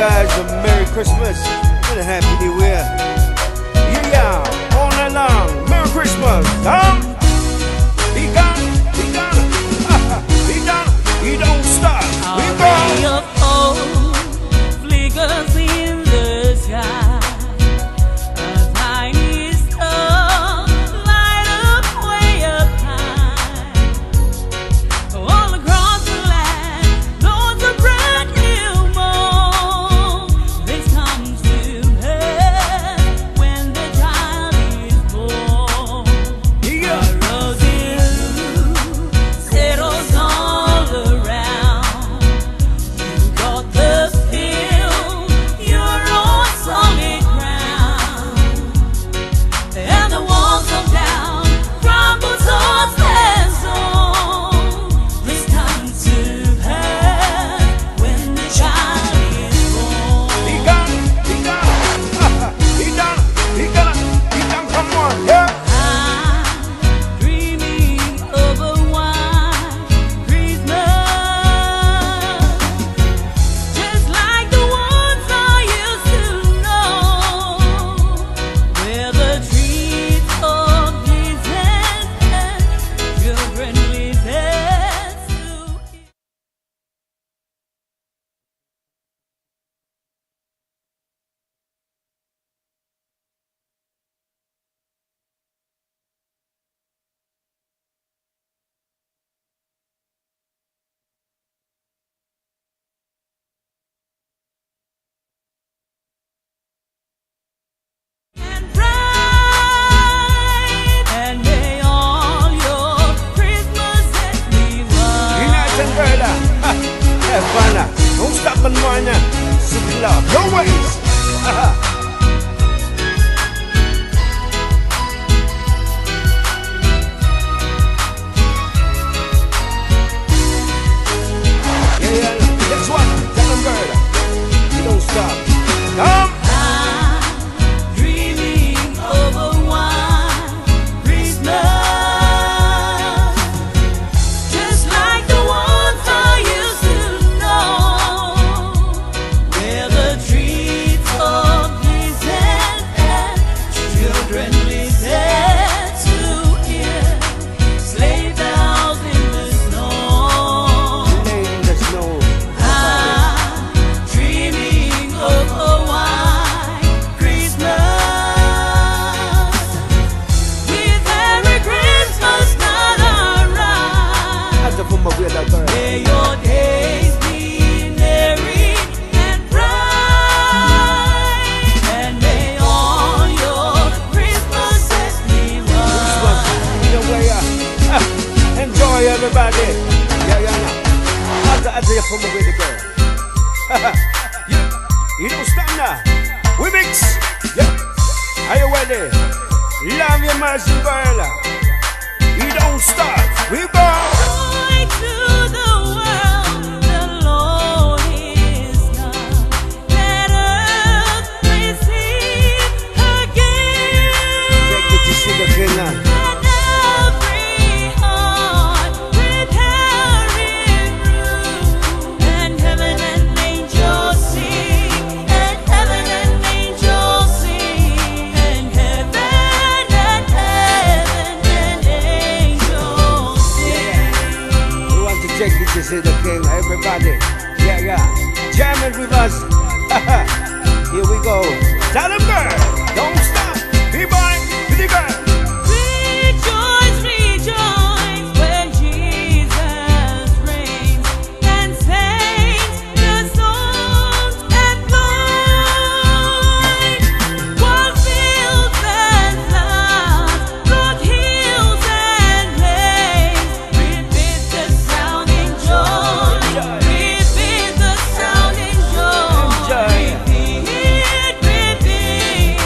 guys a Merry Christmas and a Happy New Year. Yeah, all night long. Merry Christmas. Come. He gone. He gone. He gone. He don't stop. We Ray of hope flickers in the sky. A tiny star light up way up high. All across the land, Lord's a brand new morn. This comes to pass when the child is born. Yeah. A rosy settles all around. You got the field, your own solid ground, and the walls come down, crumbles on their soul. This comes to pass when the child is born. He gone. He gone. He done. He gonna. He done. Come on. Yeah. I'm dreaming of a white Christmas, just like the ones I used to know, where the trees of Jesus and children with us. And bright, and may all your Christmases be white. United brother. Have fun. Don't stop and whine. City love. Your ways. Yeah. Guess what? Tell them brother. You don't stop. Come. I'm dreaming of a white Christmas, just like the ones I used to know, where the trees of Jesus and children listen to hear sleigh bells in the snow. Name the snow. I'm dreaming of a white Christmas, with every Christmas night around. That's a from my weird girl. May your days be merry and bright, and may all your Christmases be white. Either way, enjoy everybody. Yeah. After you from with the girl. Yeah. You don't stop now. We mix. Yeah. Are you ready? Love your mercy, girl. You don't stop. We go. Joy to the world, the Lord is come. Let us receive her gift. Take it to see the king now. And every heart preparing room, and heaven and angels sing, and heaven and angels sing, and heaven and angels sing. We want to take it to see the king. Everybody. Yeah. Jamming with us. Here we go. Tell them, girl. Don't stop. Be by with the girl. Rejoice, rejoice, when Jesus reigns, and saints the songs employ. While fields and lands, broad hills and plains, repeat the sounding joy, repeat the sounding joy, repeat, repeat.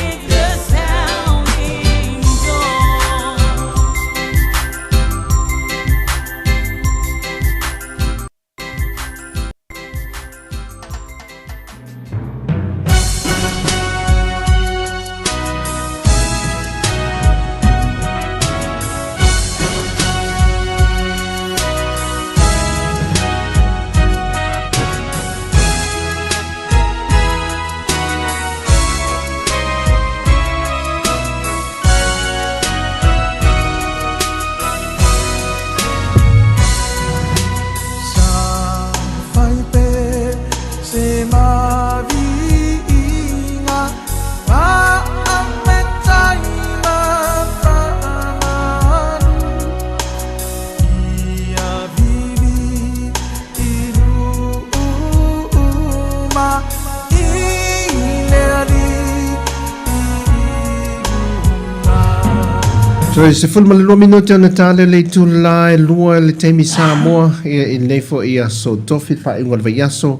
So se fulma le 2 minuti ona tale le tula e lua le temi Samoa i nei fo ia so tofi fa ingol va yaso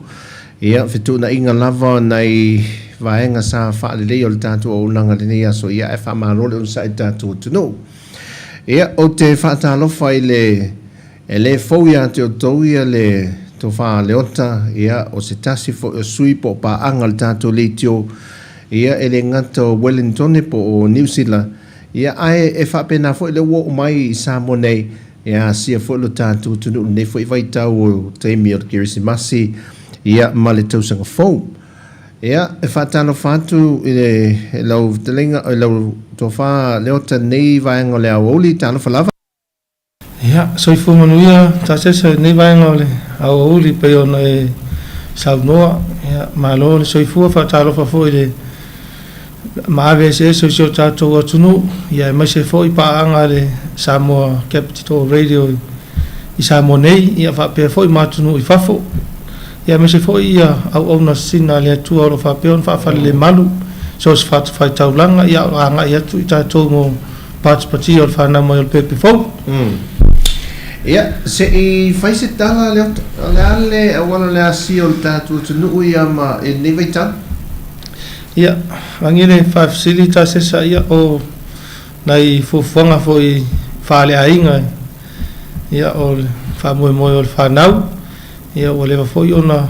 ia fituna inga lava nei vaenga sa fa le o le tatu o langa le ia so ia e fa marole un sa tatu tunu ia o te fa talo fa le fo ia te o to ia le to fa le ota ia o se tasi fo sui po pa angal tatu le tio ia ele ngato Wellington po o New Zealand ia ai e fa pena fo le wo mai sa monei ia sia fo lo tatu tunu ne fo vai tau te mi o Kirisimasi ia male tau sanga fo ia e fa tano fatu e lo telinga lo to fa le ota nei vai ngole a oli tano fa lava ia so fo manuia ta se nei vai ngole a oli pe ona e sa no ia malo so fo fa talo fa fo ile ma vese so tato tunu ia mai se foi pa anga le Samoa Capital Radio i Samoa nei ia fa pe foi matunu i fafo ia mai se foi ia au ona sina le tu o fa pe on fa le malu so se fa taulanga ia anga ia tu tato mo partipati o fa na mo pe fo ia se i fai se tala le wala le asi o tato tunu ia ma e nei vai tan ia angile fa facilita se sa ia o nai fufuanga foi fa le ainga ia o fa mo o fa nau ia o le foi ona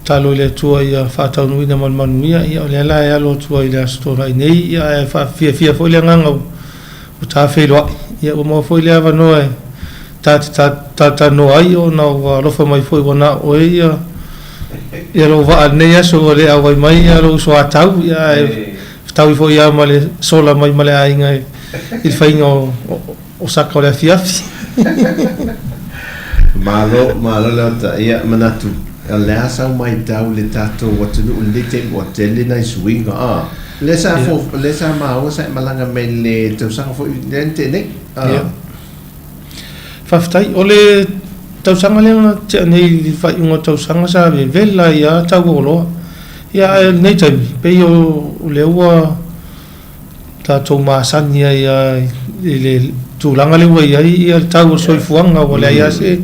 talo le tua ia fa tau nui na man ia o le la ia lo tua ia stora nei ia fa fia foi le nganga o ta fe lo ia o mo foi le ava no e ta no ai o na lo fa mai foi bona o ia ia lo va nei so le au mai ia lo so atau ia tau fo ia male sola mai male ainga il faingo o sacco le fiafi malo le ia manatu le asa mai tau le tato what no le te what le na swinga le sa fo le sa ma o sa malanga me le te sang fo dente ne faftai ole tau sanga le te nei fai un tau sanga sa vela ia tau lo ia nei tai pe yo le ua ta tau masan ia le tu langa le ia ia tau so fuanga wala ia se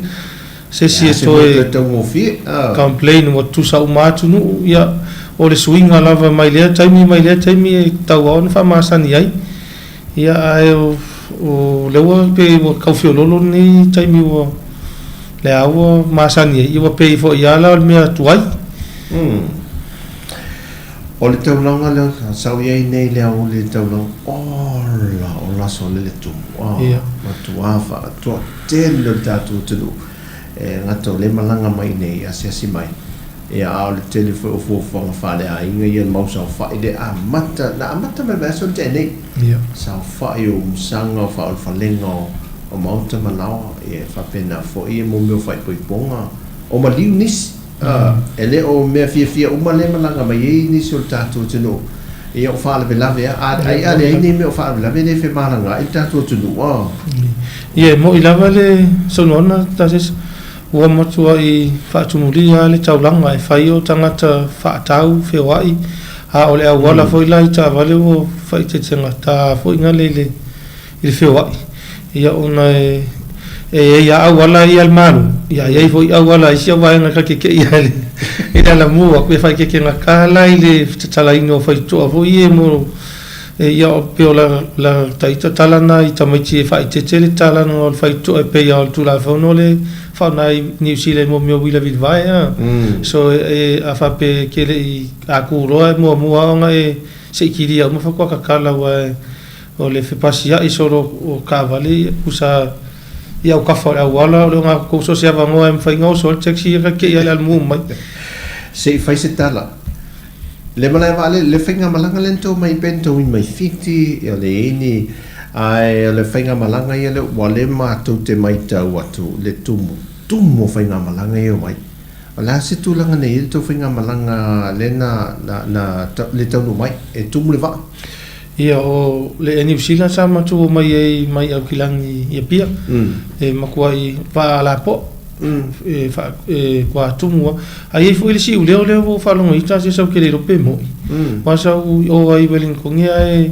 to e tau mo fi complain what tu sa matu nu ia o le swinga lava mai le tai mi tau on fa masan ia o le ua pe ka fiololo ni tai mi o le au masani i wa pe fo ia la me tuai o le tau longa le sau ia nei le au le tau longa o la so le tu ma tu afa tu ten le tatu tulu ngato le malanga mai nei asi mai e au le telefo fo fa le ai ngai mau sa fa ide amata me so te nei sa fa yo sanga fa lengo o mauta manao e fa pena fo i mo me fai ponga o maliu nis ele o me fia o male malanga mai ni sul tatu tunu e o fa le lave ai ni me o fa le lave ne fe malanga i tatu tunu ye mo i lava le sonona tasis o mo tua i fa tumuli ale taulanga e fai o tangata fa tau fe wai a ole a wala foi lai ta vale o fai te tangata foi ngale le fe wai ia ona ia awala ia malu ia foi awala ia vai na ka ke ia ida la mu ko fai ke na kala ile tala ino fai to vo ie mo ia pe la taita tala na i tamaiti fai te tala no fai to e pe ia tu la fono le fa na New Zealand mo mi wila vil vai so a fa pe ke le a ku ro mo nga e se kiria mo fa ko ka kala wa o le fe pasia i soro o kavali usa ia o kafa o wala o nga ko so sia vango em fa ngo so taxi ke ia al mu mai se fai se tala le mala vale le finga malanga lento mai bento in mai 50 ia le ini ai le finga malanga ia le wale ma tu te mai tau atu le tumo finga malanga ia mai ala se tu langa nei to finga malanga le na le tau no mai e tumo le va ia o le New Zealand sa matu mai au kilangi ia pia e makuai pa la po fa kwa tumu ai foi le si o le fa longo ita se so ke le rope mo pa sa o ai belin con ia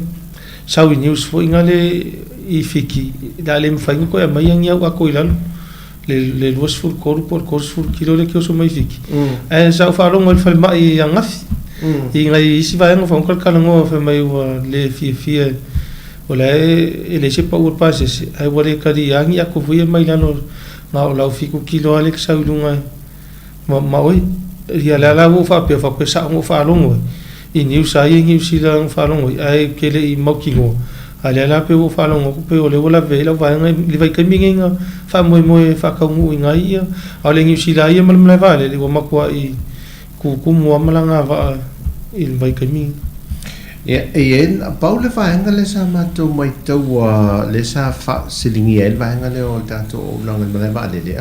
sau news fo ingale I fiki dale mfainga ko mai yang a ko ilalo le luas ful kor por kors ful kilo le que so mai fiki sa fa lo ngol fal mai yang afi ngai si va ngo fa ngol kala ngo fa mai le fi wala ele se pa ur pases ai wale kari yang ya ko vui mai lano nga o fiku kilo ale sa lunga ma oi ya la wo fa pe sa ngo fa lo ngo I niu sa ngi si la fa lo ngo ai kele I mokingo ale la pe wo fa lo ngo pe o le wala ve la va ngai li vai kaminga fa mo fa ka ngu ngai ia ale ngi si la ia mal mal vale le wo makwa I ku mo malanga va il vai kaminga en Paul va ngale sa mato mai to le sa fa silingi el va ngale o tanto o lang mal vale le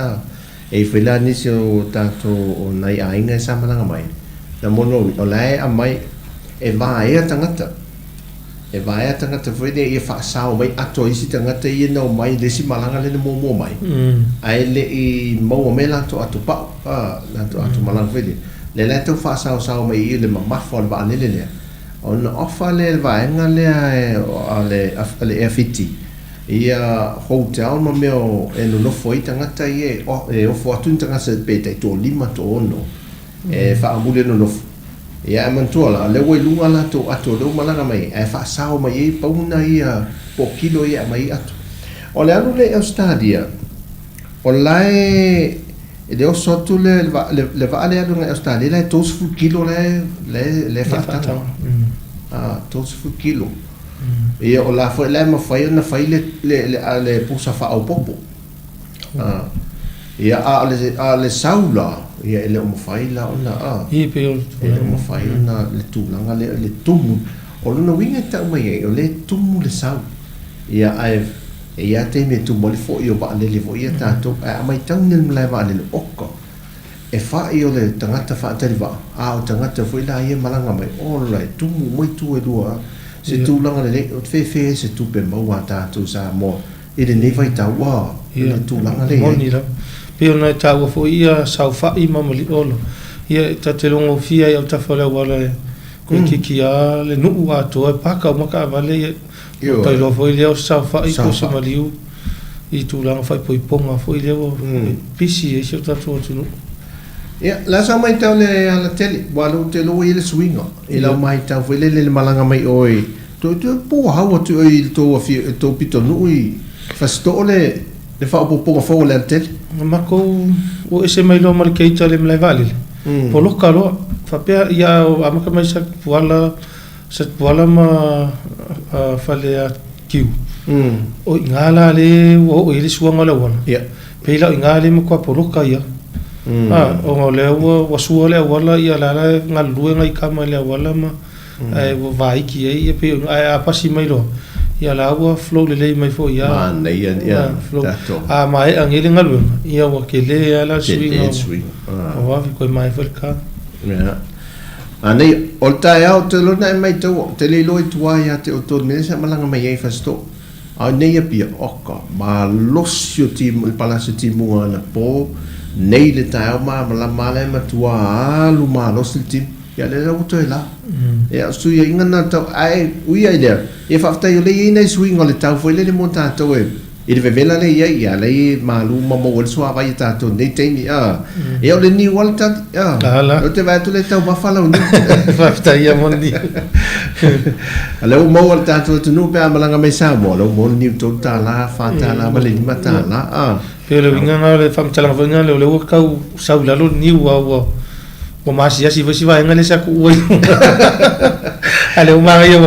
e fela ni so tanto o nai ainga sa malanga mai na mono o lai a mai e vai tangata foi de fa sa mai ato isi tangata I no mai de si malanga le mo mai ai le I mo me la to atu pa la to atu malanga foi le la to fa sa mai le ma fo ba le on offer le vai ngale ale afiti ia hotel ma meo e no foi tangata e o fo atu tangata pe te to lima to ono e fa amule no ia mantola le we lunga la to ato do malanga mai e fa sao mai pa una ia po kilo ia mai ato o le anu le stadia o lai e de o sotu le va ale anu le stadia le tos fu kilo le fa tata tos fu kilo ia o la foi le ma foi na foi le pusa fa au popo ia ale saula ia ele o fai la ona I pe ele o fai na le tulanga le tumu o lona winga ta mai o le tumu le sau ia ai ia te me tu moli fo io ba le fo ia ta to a mai tang nil mla ba le okko e fa io le tangata fa ta riva o tangata foi la ia malanga mai o le tumu mai tu e dua se tu langa le o fe se tu pe mo wa ta tu sa mo e de ne vai ta wa le tu langa le moni la pe ona taua fo ia saufa I mamali olo ia ta te longo fia ia ta fole wala ko kiki a le nu a to e paka maka vale ia ta lo fo ia saufa I ko se maliu I tu lang fai poi ponga fo ia pisi e se ta to tu ia la sa mai tau le ala tele walo te lo ile swinga ila mai tau fo le malanga mai oi to po hawa tu I to fi to pito nu I fasto le fa po fo le tele Marco o ese mai lo mal keita le mlai vale po lo kalo fa pe ia amaka mai sa puala ma fale a kiu o ingala le o ile suanga le wala ia pe la ingala mo ko po lo ka ia o le o suo le wala ia la ngal lu ngai kama le wala ma ai vai ki ia pe a pasi mai lo ia la wa flow le mai fo ia ma ia mai angele ngalu ia wa kele ala swing wa ko mai fo ka ia ani olta ia te lo na mai te le lo tua ia te o to me sa malanga mai ai fasto a nei pia oka ma losio ti palasi ti mo na po nei le ta ma mala ma tua lu ma losil ti ia le o to la ia su ia ngana ta ai ui ai le e fa fta le nei swing ole ta foi le monta to e de vela le ia le malu ma mo so vai ta to nei te ni e ole ni volta o te vai tu le ta ma fala un fa fta ia mondi ale o mo volta to no pe malanga mai sa mo lo mo ni to ta la fa ta la ma le ni mata la pero vinga le fam tala vinga le o ka sa la lo ni wa o mas ya si vai ngale sa ku oi ale o ma ia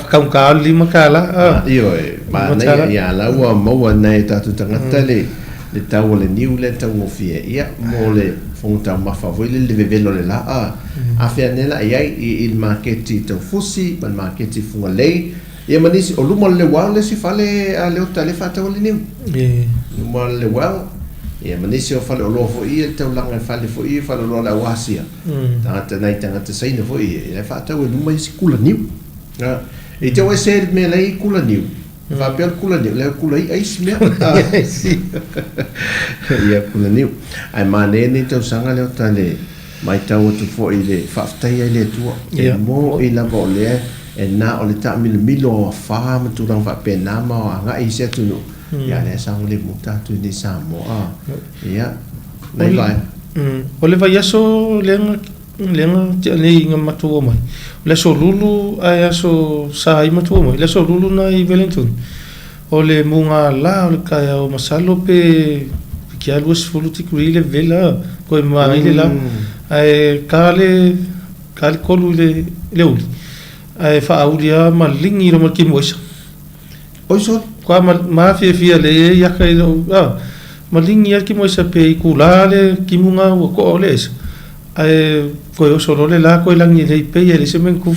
ka lima kala io ma nei ia la wa mo nei ta tu tangata le ta o le niu le ta o fie ia mo le fonta ma favole le vevelo le la a fia nela ia il marketing to fusi ban marketing fu le ia manisi o lumo le wa le si fale a le o tale fa ta o le niu lumo le wa ia manisi o fale o lo fo ia te langa fale fo ia fale lo la wasia ta nai tanga te sai no fo ia fa ta o luma si kula niu e te o se me lei kula niu fa per kula niu le kula ai si me ia kula niu ai mane ni te sanga le tale mai ta o tu fo ile fa ta ia le tu mo ila vo le e na o le ta milo fa ma tu lang fa pena ma nga i se tu no ya le sa le muta tu ni sa mo ya nei vai o le vai aso lenga te nei nga matua mai le so lulu ai aso sai matua mai le so lulu na i Wellington o le munga la o le kai o masalo pe kia luas fulu tikuri le vela ko mai le la ai kale kolu le uli ai fa aulia malingi ro marki moisa oi so kwa ma fia le ya kai malingi ki moisa pe kulale ki munga ko le ai ko yo solo le la ko langi le pe le se men ku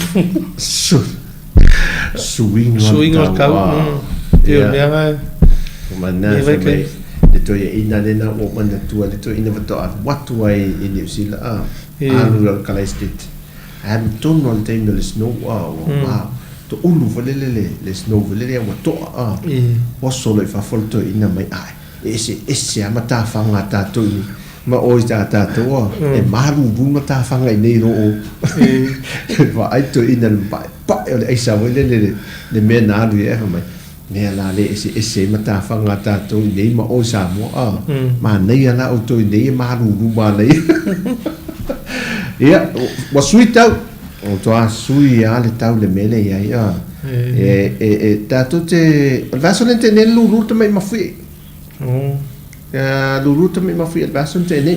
swing al kau yo me anga mana me le to ye ina le na o mana tu le to ina vato watu ai in New Zealand alu al kalestit am ton non tem le snow wow to ulu vale le snow vale wa to o solo fa folto ina mai ai ese amata fanga ta to ma o ta to e maru bunga ta fanga nei ro va ai to ina pa e sa vale le me na ri e mai me la le ese mata fanga ta to nei ma o sa mo ma nei ana o to nei maru bu ba nei ia wa sui tau o toa sui ale tau le mele ia ia ta to te vaso le te nel lulu te mai mafi lulu te mai mafi vaso te ne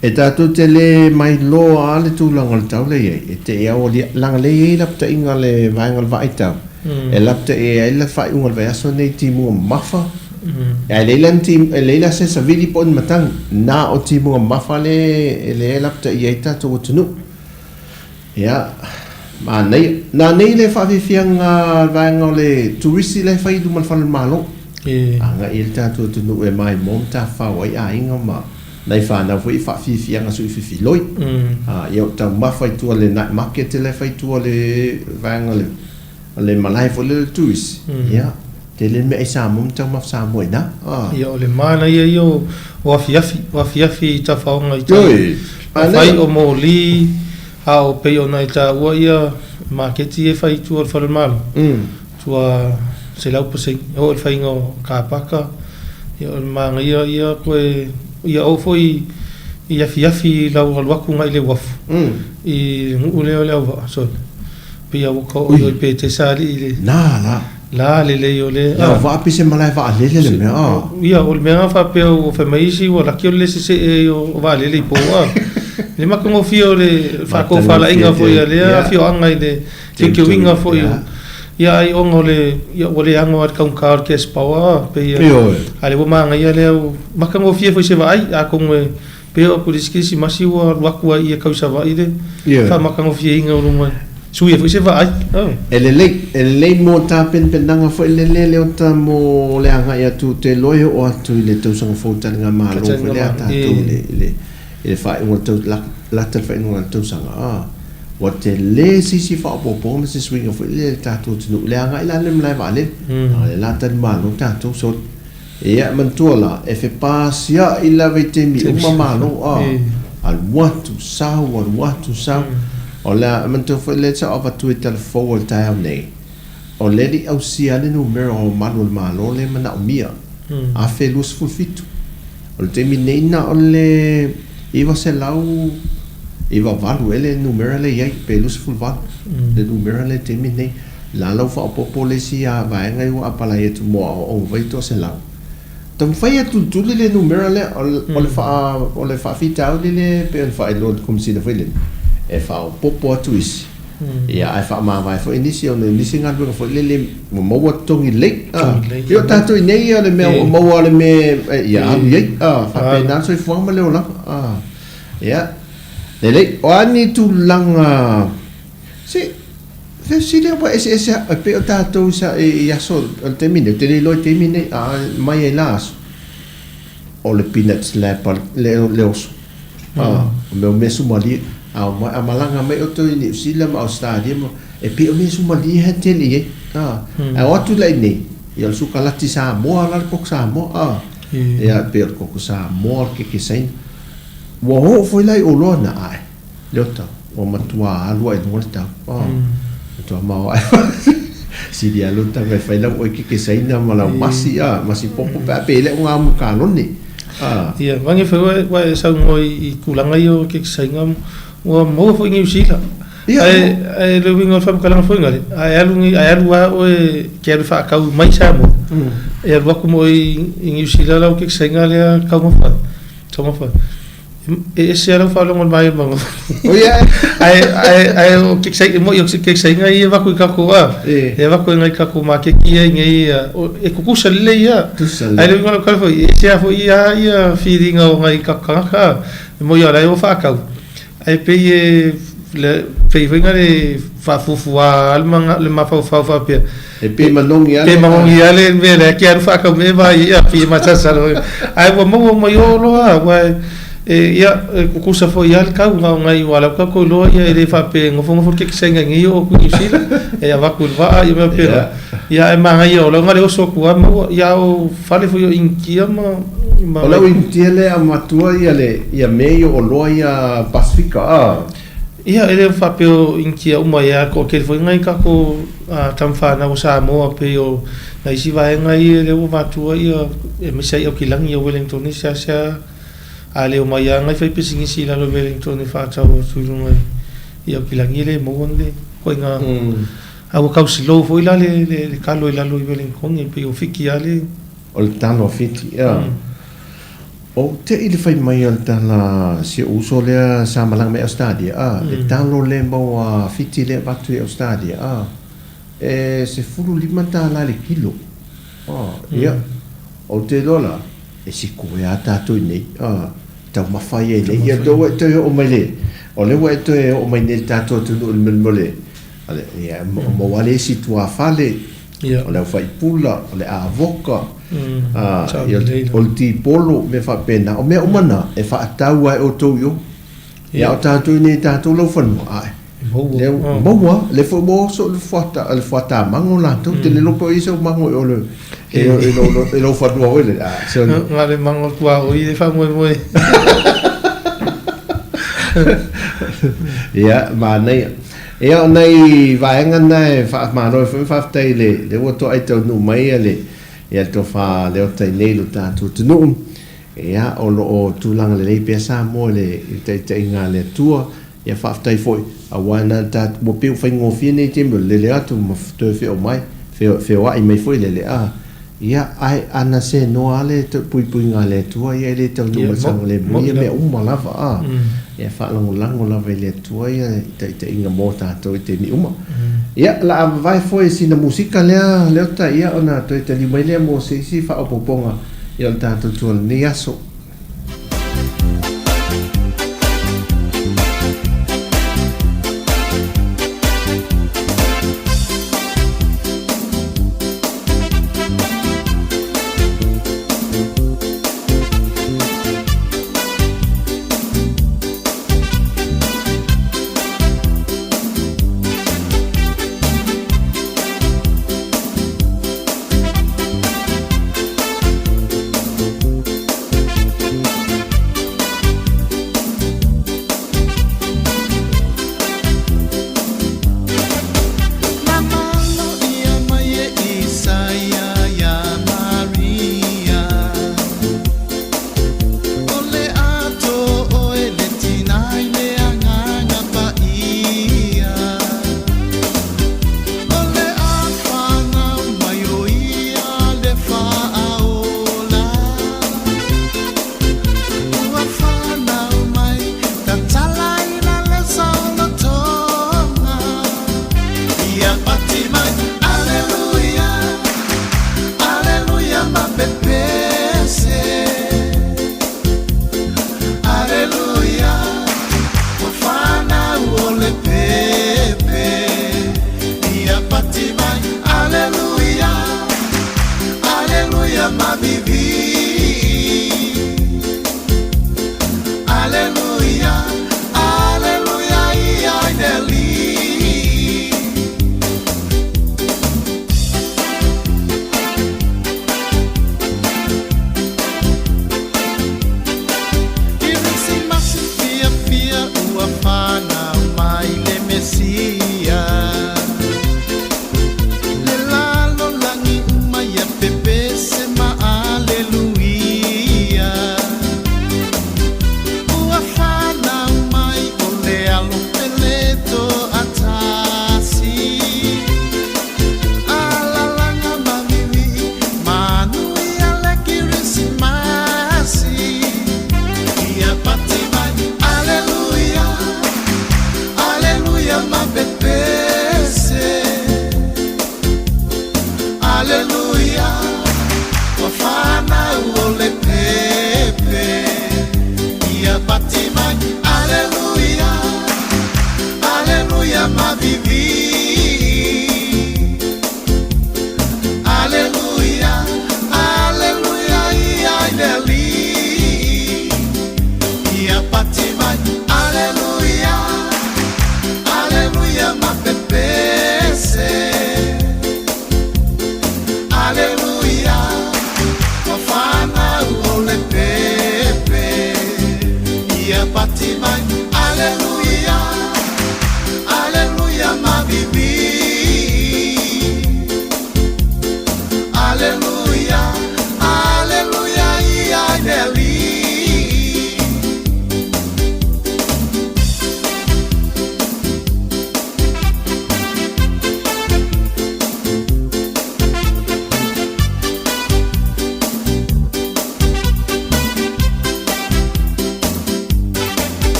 e ta to te le mai lo ale tu langal tau le ia te ia o lang le ia lap te inga le vangal vai tau e lap te ia la fai ungal vaso nei timu mafa ya leilan tim leila se sa vidi pon matang na o timu mafale le lapta yaita to tunu ya ma nei na nei le fa vi fiang va ngole tourist le fa du mal fal malo anga ilta to tunu e mai monta fa wai a inga ma nei fa na foi fa fi fiang su fi loi yo ta ma fa tu le night market le fa tu le va ngole le malai fo le tourist ya te le me sa mum ta ma sa mo na yo le mana yo wa fiafi ta fa nga ita fai o moli au pe o na ita wa ia market e fai tu al fal mal tua se lau pose o el fai ngo ka paka yo manga ia ko ia o foi ia fiafi lau al waku ngai le waf i ule wa so pe ia ko o pe te sali le la le yo le va pise malai va le me ia o me fa pe o fa mai si o la ki o le se o va le po le ma como fio le fa ko fa la inga fo ia le fio anga le que winga fo ia ai o le ia o le anga ar ka un car que spawa pe ia ale bo manga ia le ma como fio fo se vai a con pe o por isso si masi o waku ia ka sa vai le fa ma como fio inga o mo sui foi se vai ele mo ta pen nanga foi le o ta mo le anga ia tu te loio o tu le tu sang fo ta nga malo foi le ta tu le fa un tu la ta fa un tu sang o te le si fa po me se swing foi le ta tu le anga ila le mlai vale la ta malo ta tu so ia man tu la e fe pas ia ila vete mi o malo al what to sao ola manto foi le sa ova Twitter forward time nei o le di au sia le numero o manuel malo le mana o mia a fe lus fu fitu o te minei na o le iva se lau iva valu ele numero le ia pe lus fu val le numero le te minei la lau fa popo le sia va ngai o apala e tu mo o vai to se lau tom fai tu le numero le o le fa fitau le pe fa lo come si da foi e fa o popo tuis ia e fa ma vai fo inicio no inicio ngal fo le mo tongi le io tanto nei le me mo le me ia ia fa pe na so fo ma le ola ia le o ani tu langa si le po ese pe tanto sa ia so termine te lo termine mai elas o le peanuts le oso me sumali a malanga mai o to ni sila ma stadium e pe o me sumali ha tele a o tu le ni ia su kalati sa mo ala ko sa mo ia pe ko sa mo ke sein wo ho foi lai o lo na ai lota o matua alua e volta to mau ai si dia luta vai fai la o que sai na mala masi popo pa pele nga mu kalon ni ia wangi fa wa sa ngoi I kulanga yo ke sainga wa mo fo ngi usila ai le wingo fam kala fo ngali ai alu wa o ke fa ka mai sa mo e wa ko mo ngi usila la ke sainga le ka mo fa toma fa esse era o falo mal mai mo o ia ai o que sai mo yo que sai ngai va ku ka ko e va ku ngai ka ko ma ke ki ngai e ku ku sale ia ai le ngolo ka fo esse a fo ia feeding o ngai ka ka mo yo la o fa ka ai pe le pe venga le fa fu alma le ma fa pe e pe manongi ale me le que fa ka me va ia pe ma sa ai mo yo lo wa ia kukusa fo ia ka nga ngai wala ka ko lo ia ele fa pe ngofo ke senga ngi o ku sila e va ku va ia me pe ia e manga ia lo ngale o so ku mo ia o fale fo yo inkia ma o lo intiele a matua ia meio o lo ia pacifica ia ele fa pe o inkia o ia ko ke fo ngai ka ko tamfa na o sa mo pe o ngai si va ngai ele o matua ia e me sai o kilang ia Wellington ni sa ale o mai ngai fai pisingi sila lo Wellington ni fa tau tulunga ia kilangi le mo nge ko nga au ka silo foi la le kalo ila lo Wellington e pe o fiki ale o tano fiki o te ile fai mai al tala si uso le sa malang me stadia e talo le mo fiti le batu e stadia e se fulu limanta la le kilo ia o te dola e si ko ya ta tu nei tau mawhai e le ia do e te o mai le o le wa e te o mai ne tato tu no le mole ale ia mo wale si tua fale o le fai pula o le avoka o le ti polo me fa pena o me umana e fa tau ai o to yo ia o tato ni tato lo fan ai le mo le fo mo so le fata mango la tu te le lo po iso mango o le e lo fa dua ole so ngale mango tua o i fa mo ia ma nei ia nei vaenga nei fa ma no fa tai le o to ai to no mai le ia to fa le o tai nei lo ta tu no ia o lo tu lang le pesa mo le te nga le tua ia fa tai foi a wana ta mo pe fa ngo fine te le atu mo to fe o mai fe wa i mai foi le ia ai ana se no ale to pui nga le tua ia le to no sang le mo ia me lava ia fa lang lava le tua ia te inga mo ta to te ni ia la vai foi sina musika le ta ia ona to te li mai le mo si fa o poponga ia ta to ni aso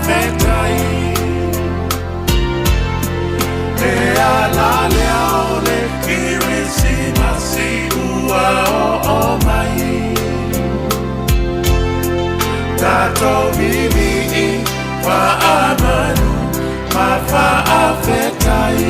fa'afetai le ala lea o le kirisimasi ua o mai tatou vivi'i fa'amanu ma fa'afetai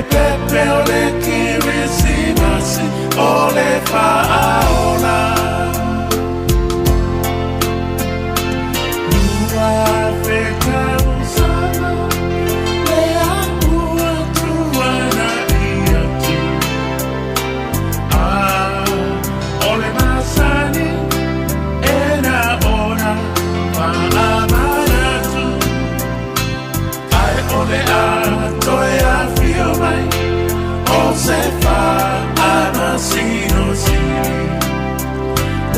Pepe o le kirisimasi o le fa'aola Lua feta usana le akua tuana ia tu o le masani e na ona fa'amana tu Ai o le atoe a fio mai O se fa'amasino sini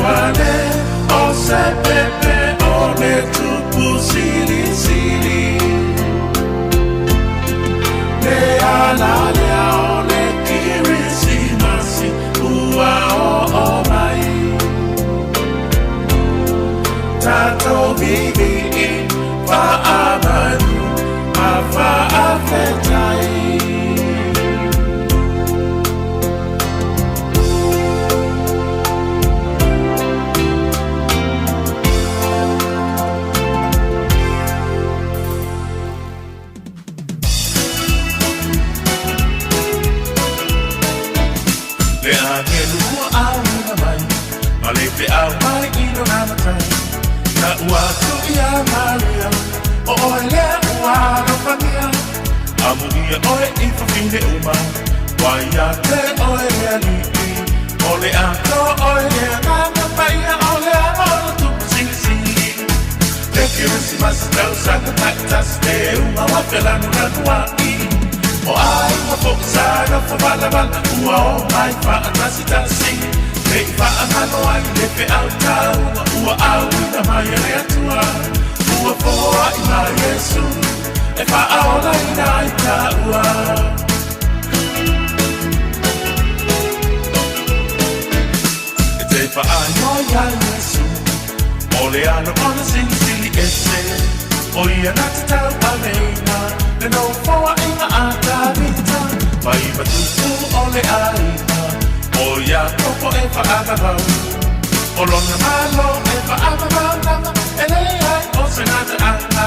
Wale o se pepe o le tupu sili sili Le ala lea o le kirisimasi ua o mai Tatou vivi'i fa'amanu ma fa'afetai Le angelu ua au na mai ma le te au mai ino na matai Na ua tu ia Maria O oe lea ua alofania Amu ia oe i whawhine uma Wai a te oe lea lipi O le ako oe lea nganga paia O le amoro tupu sili sili Le kirisimasi tau sanga taktas Le uma wafelanu na nuai O ai ma fokusana fa bala bala Ua o mai whaatasi tasi Le i whaamano ai le pe au tau Ua au ina mai e rea tua Ua foa i mai Yesu E whaaola ina i ta ua E te whaano ia Yesu O le ano ona sili sili ese O ia na te tau aleina Le no foa inga a ta vita Mai matutu o le aina O ia topo e whaamavau O lona malo e whaamavau nama E le ai o se ngata ana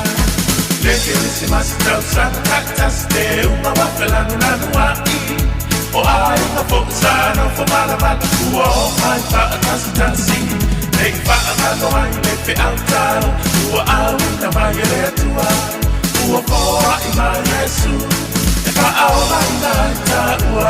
Le kirisimasi tau sana kaktas Te uma wafelanu nanu ai O ai ma fokusana o whamalabala Ua o mai whaatasi tasi Le i whaamano ai le pe au tau Ua au ina mai e lea tua Ua foa i mai Yesu E whaaola ina i ta ua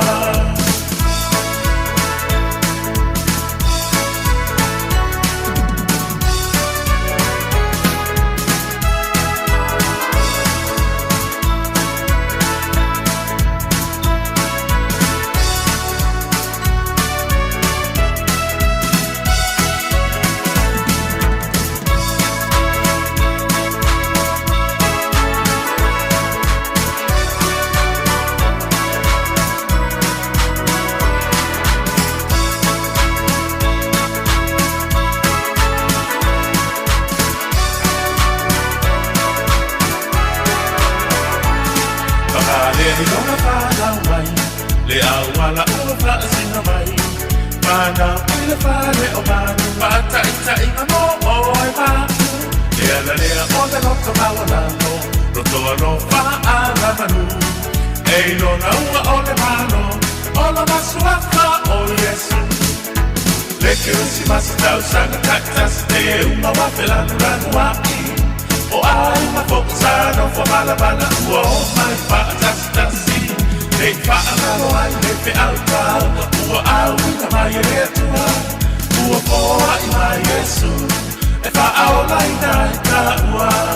Le awala ua whaasina mai Mana pile whare o manu Mata ita inga mo o ai manu Lea la lea o le loto mawalano Roto alo whaala manu Ei lona ua o le mano O la masuaka o Yesu Le kirisimasi tau sanga taktas Te uma wafelanu ranu waki O ai ma fokusano Fo malabala ua o mai whaatasi tasi Le whaangaro ai le pe altau, ua au ina mai e rea tua, ua poa i mai Yesu, e whaola i nai ka ua.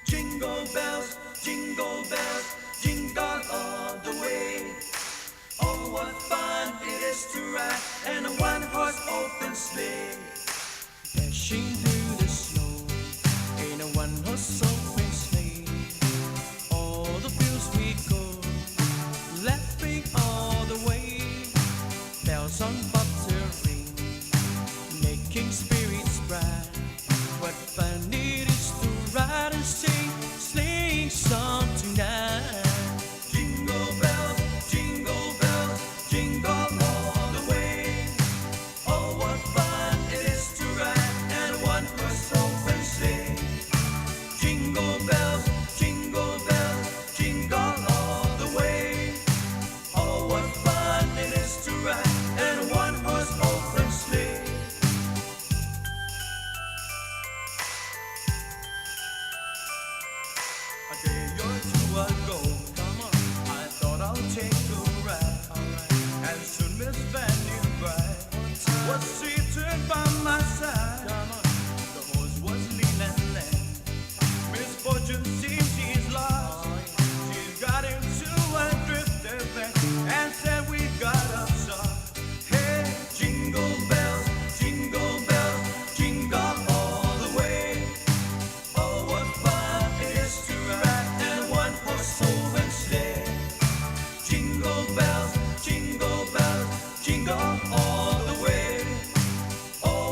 Jingle bells, jingle all the way. Oh, what fun it is to ride in a one-horse open sleigh. Dashing through the snow in a one-horse open sleigh. All the fields we go, laughing all the way. Bells on bobtail ring, making spirits bright. What fun it is to ride and sing sleighing song tonight. Jingle bells, jingle all the way. Oh, what fun it is to ride in a one-horse open sleigh. Jingle bells, jingle all the way. Oh, what fun it is to ride in a one-horse open sleigh. A day or two ago, I thought I'll take a ride. And soon Miss Fanny Bright was seated by my side. The horse was lean and lame. Misfortune seems she's lost. She's got into a drifted bank and said we got up soft. Hey, jingle bells, jingle all the way. Oh, what fun it is to ride in a one-horse open sleigh. Jingle bells, jingle all the way. Oh,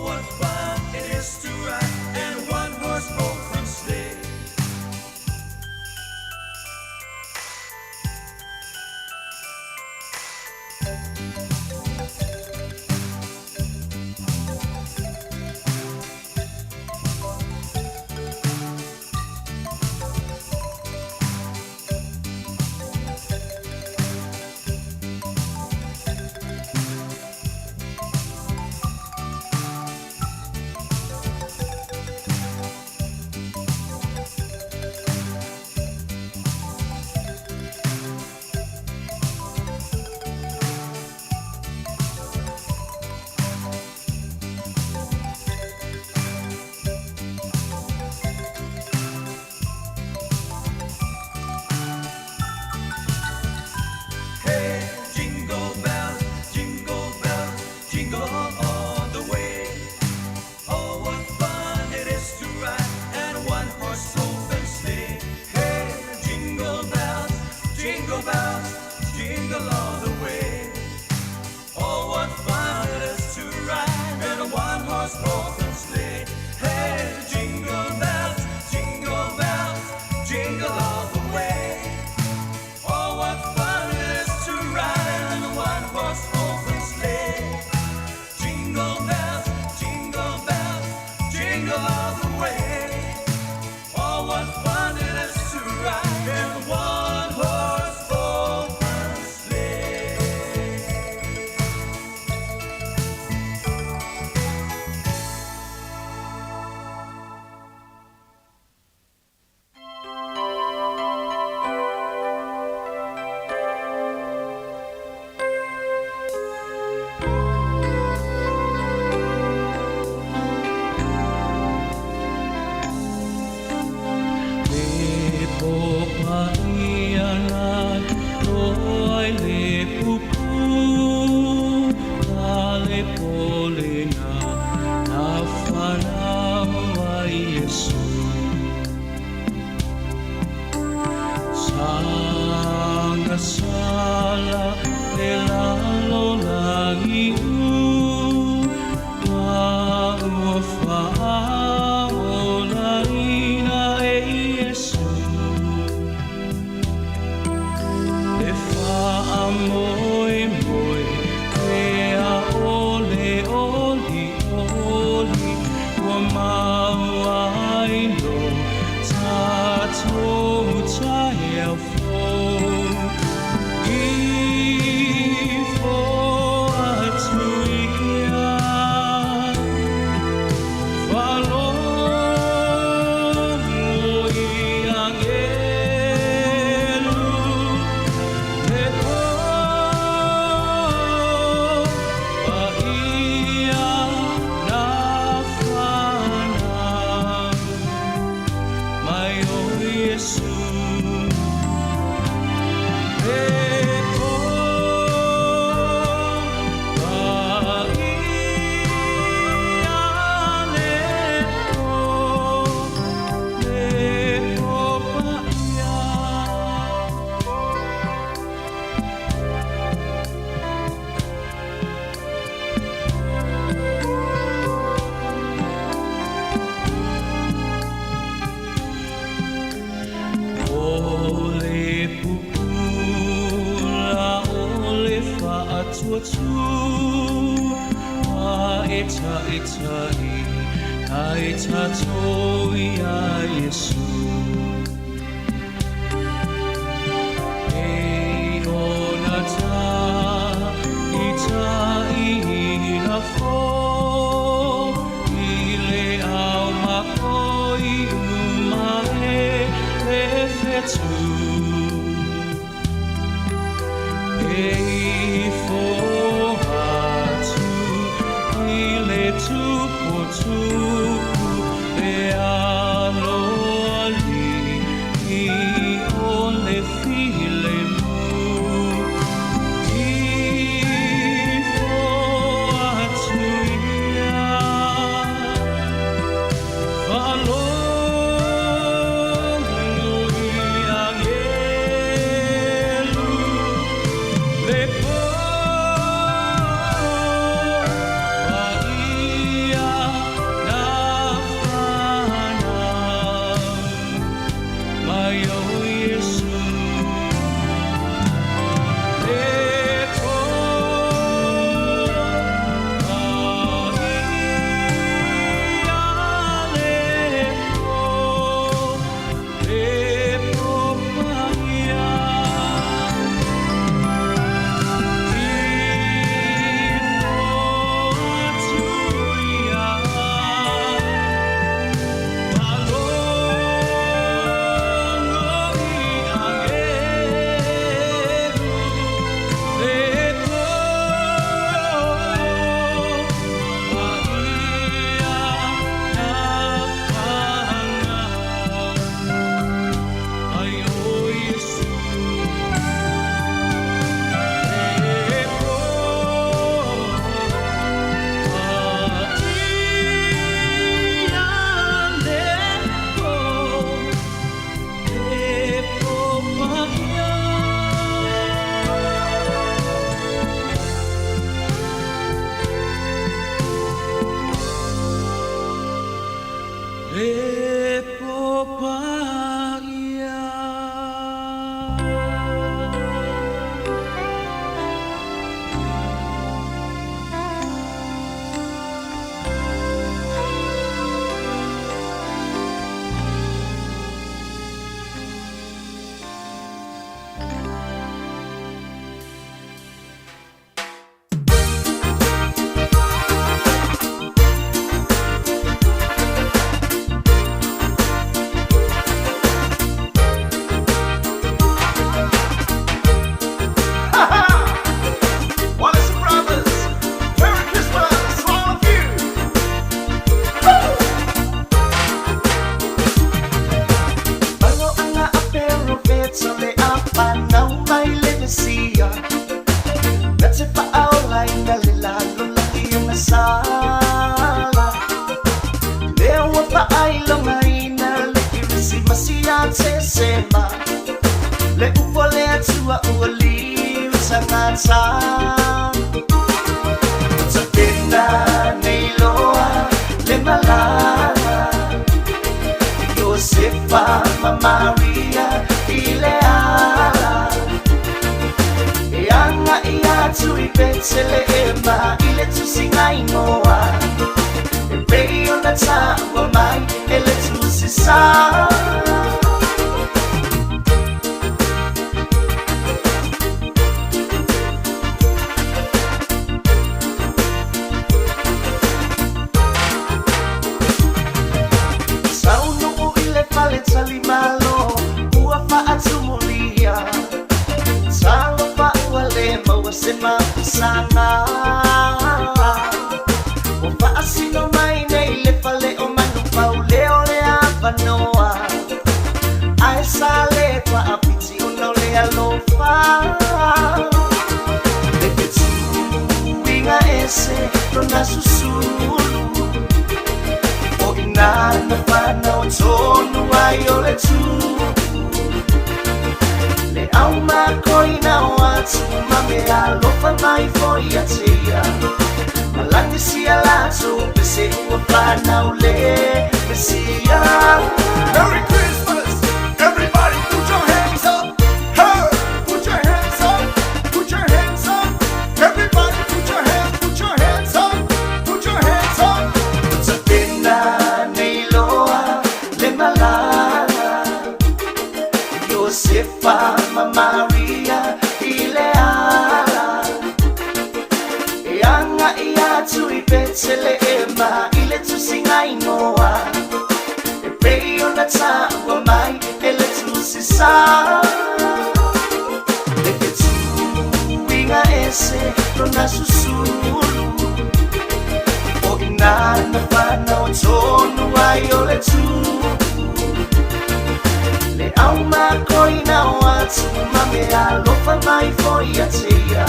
Put your na susulu o ina na whanau tonu ai o le tu le au makoi na o atu ma me alofa mai foi a tia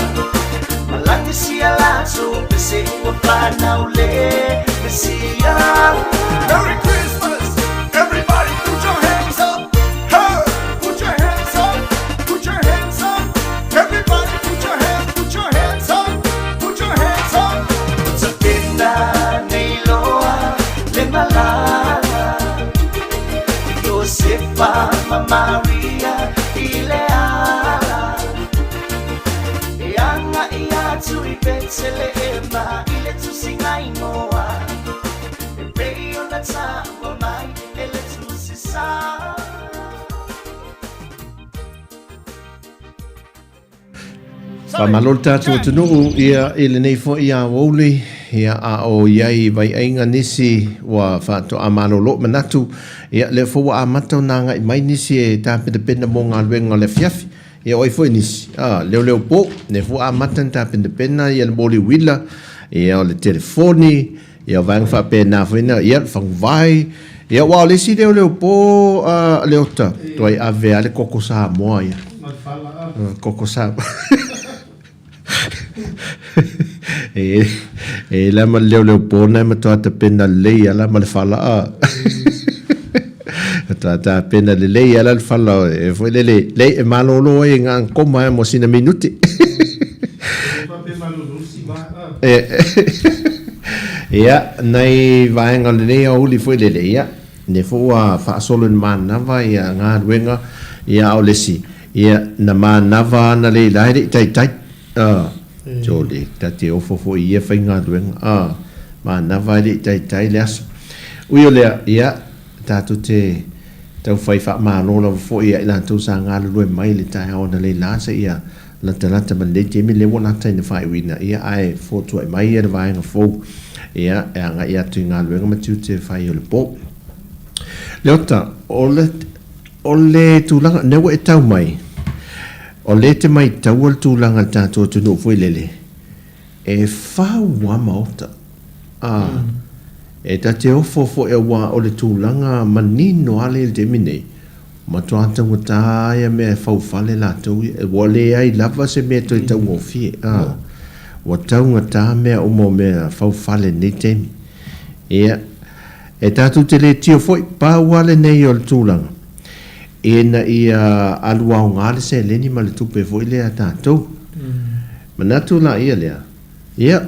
malangi si alato pese ua whanau le pesia. Merry Christmas, everybody put your hands up. Hey, put your hands up, put your hands up. Everybody put your hands up, put your hands up. Sa pena nei loa le malala Josefa ma Maria i le ala e anga i atu i Betselema i le tusinga inoa e pei ona taua mai e le tusisa. Whamalol tātua tunuu ia ele nei fo ia wole ia a o iai vai ainga nisi wa whato a malolo manatu ia le fo a matau nanga i mai nisi e tāpita pena mō ngā luenga le fiafi ia oi fo nisi leo po ne fo a matan tāpita pena ia le moli wila ia o le telefoni ia vang fa pena fina ia whangvai ia wao le si leo po leo ta toi a vea le koko sa moa ia koko sa la ma leo pona ma to ta pena le ala ma le fala ta pena le ala le fala e foi le e malolo e ngan koma mo sina minuti ia nei vai ngal le o li foi le ia ne fo fa solo man na vai nga wenga ia o le si ia na ma na va na le lai tai Joli, tati o fofo ia whainga duenga. Ma na vai tai le aso. Ui o lea, ia, tātu te tau whai wha mānola fo ia ila tau sa ngā lue mai le tai aona le lasa ia lata man le temi le wana tai na whai wina. Ia ai fo tuai mai ia na vaenga fo. Ia, e anga ia tui ngā luenga matiu te whai o le po. Leota, o le tūlanga, newa e tau mai. O le te mai tau al tūlanga tātua tunu fui lele. E whau wa maota. E ta te ofo e wa o le tūlanga manino ale il te minei. Ma tuata ngutaia me whau fale la tau. E wale ai lava se me toi tau ngofi. Wa tau ngata mea umo mea whau fale nei temi. E tātu te le tio foi pa wale nei o le tūlanga. Ena ia alua o ngāle se leni ma le tupe foi lea tātou. Manatu la ia lea. Ia,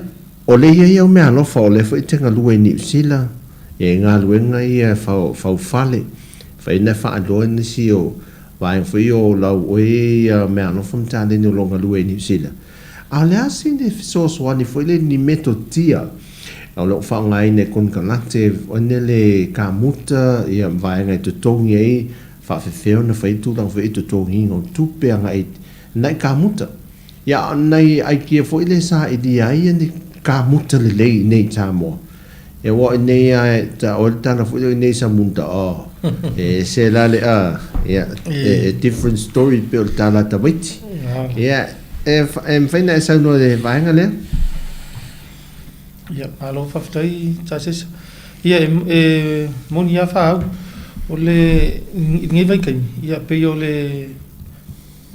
o le ia o mea lofa o le foi tenga lua i New Zealand. E ngā luenga ia fau fale. Fai na wha aloa nisi o vaeng foi o lau oe ia mea lofa mta leni o longa lua i New Zealand. A lea sine fisoswani foi le ni meto tia. Au leo wha ngai ne kon kalate one le kamuta ia vaenga i tutongi ei whawhewheo na whaitu lang whaitu tōngi ngō tupe anga i nai ka muta. Ia nai ai kia fo ile sa i di ai ni ka muta le lei nei tā moa. E wa i nei ai ta o tana fo ile nei sa munta o. E se la le a different story pe o tala ta waiti. Ia e mwhaina e sau no le vaenga lea? Ia alo whawhtai tāsesa. Ia e moni a whau. O le ngai vai kai ia pe o le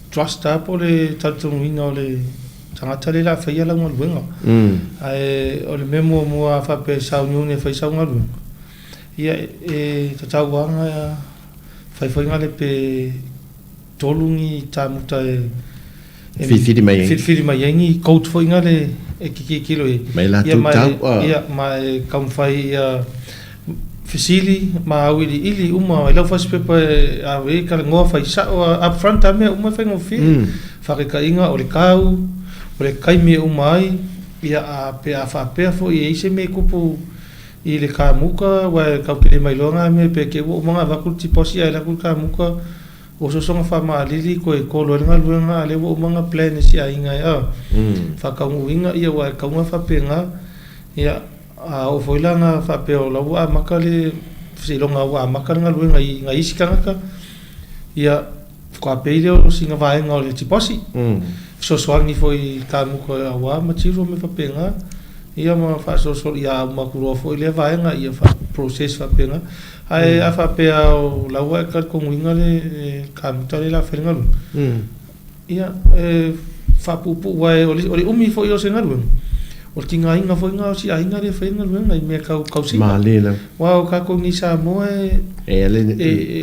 trust up o le tatunguina o le tangata le la whaia la ngā luenga. O le memo mua whape sau niune whai sau ngā luenga. Ia e tatau anga whai ngā le pe tolungi tā muta Whiwhiri mai engi. Whiwhiri mai engi, kaut whai ngā le e kiki kilo e. Mai la tau tau. Ia mai kaumwhai Fisili ma awili ili uma ila fas pepa awe kala ngoa fai sa up front ame uma fai ngofi whakeka inga o le kau o le kaimi umai ia a pe a whapea fo i eise me kupu i le ka muka wa kau kele mai longa me pe ke wo mga wakul tiposi ai la kul ka muka o so songa fa ma lili ko e kolo nga luenga le wo mga plan si ai nga ia whakaungu inga ia wa kaunga whapenga ia o foilanga whape o lau a makale whisilonga o a makale ngā luenga ngā isikanga ka ia whakapeile o singa vaenga o le tiposi sosoangi foi kamu ko awa ma tiro me fapenga ia ma fa so ia ma kuro foi le vaenga ia fa process fapenga ai a fa pe au la wa ka ko winga le kamu tale la fenga ia fa pupu wai oli umi foi o sengaru o tinga inga foi nga si ainga le fenga luenga i me kau si ma le la wow ka ko ni sa mo le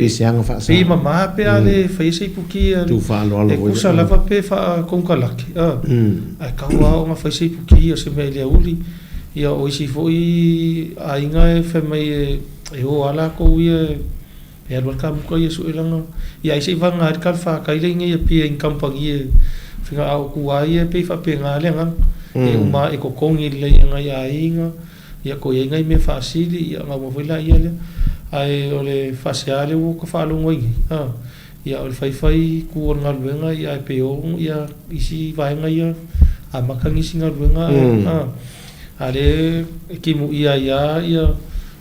pisianga fa sa pi mama pe ale fai sei puki tu fa lo e kusa lava pe fa kon kalaki ai ka wa nga fai sei puki o se me le uli ia o si foi ainga e fe mai e o ala ko ia e alwa ka mo ko ia su elanga ia sei vanga ka fa ka ile nge pi en kampangi finga au ku ai pe fa pe nga le nga e uma e ko kongi le nga ia inga ia ko ia ngai me fa sili ia nga mo vela ia le ai ole faciale o ko fa lo ngoi ia ole fai ku nga luenga ia pe o ia isi vai nga ia a makangi singa luenga ale ki mu ia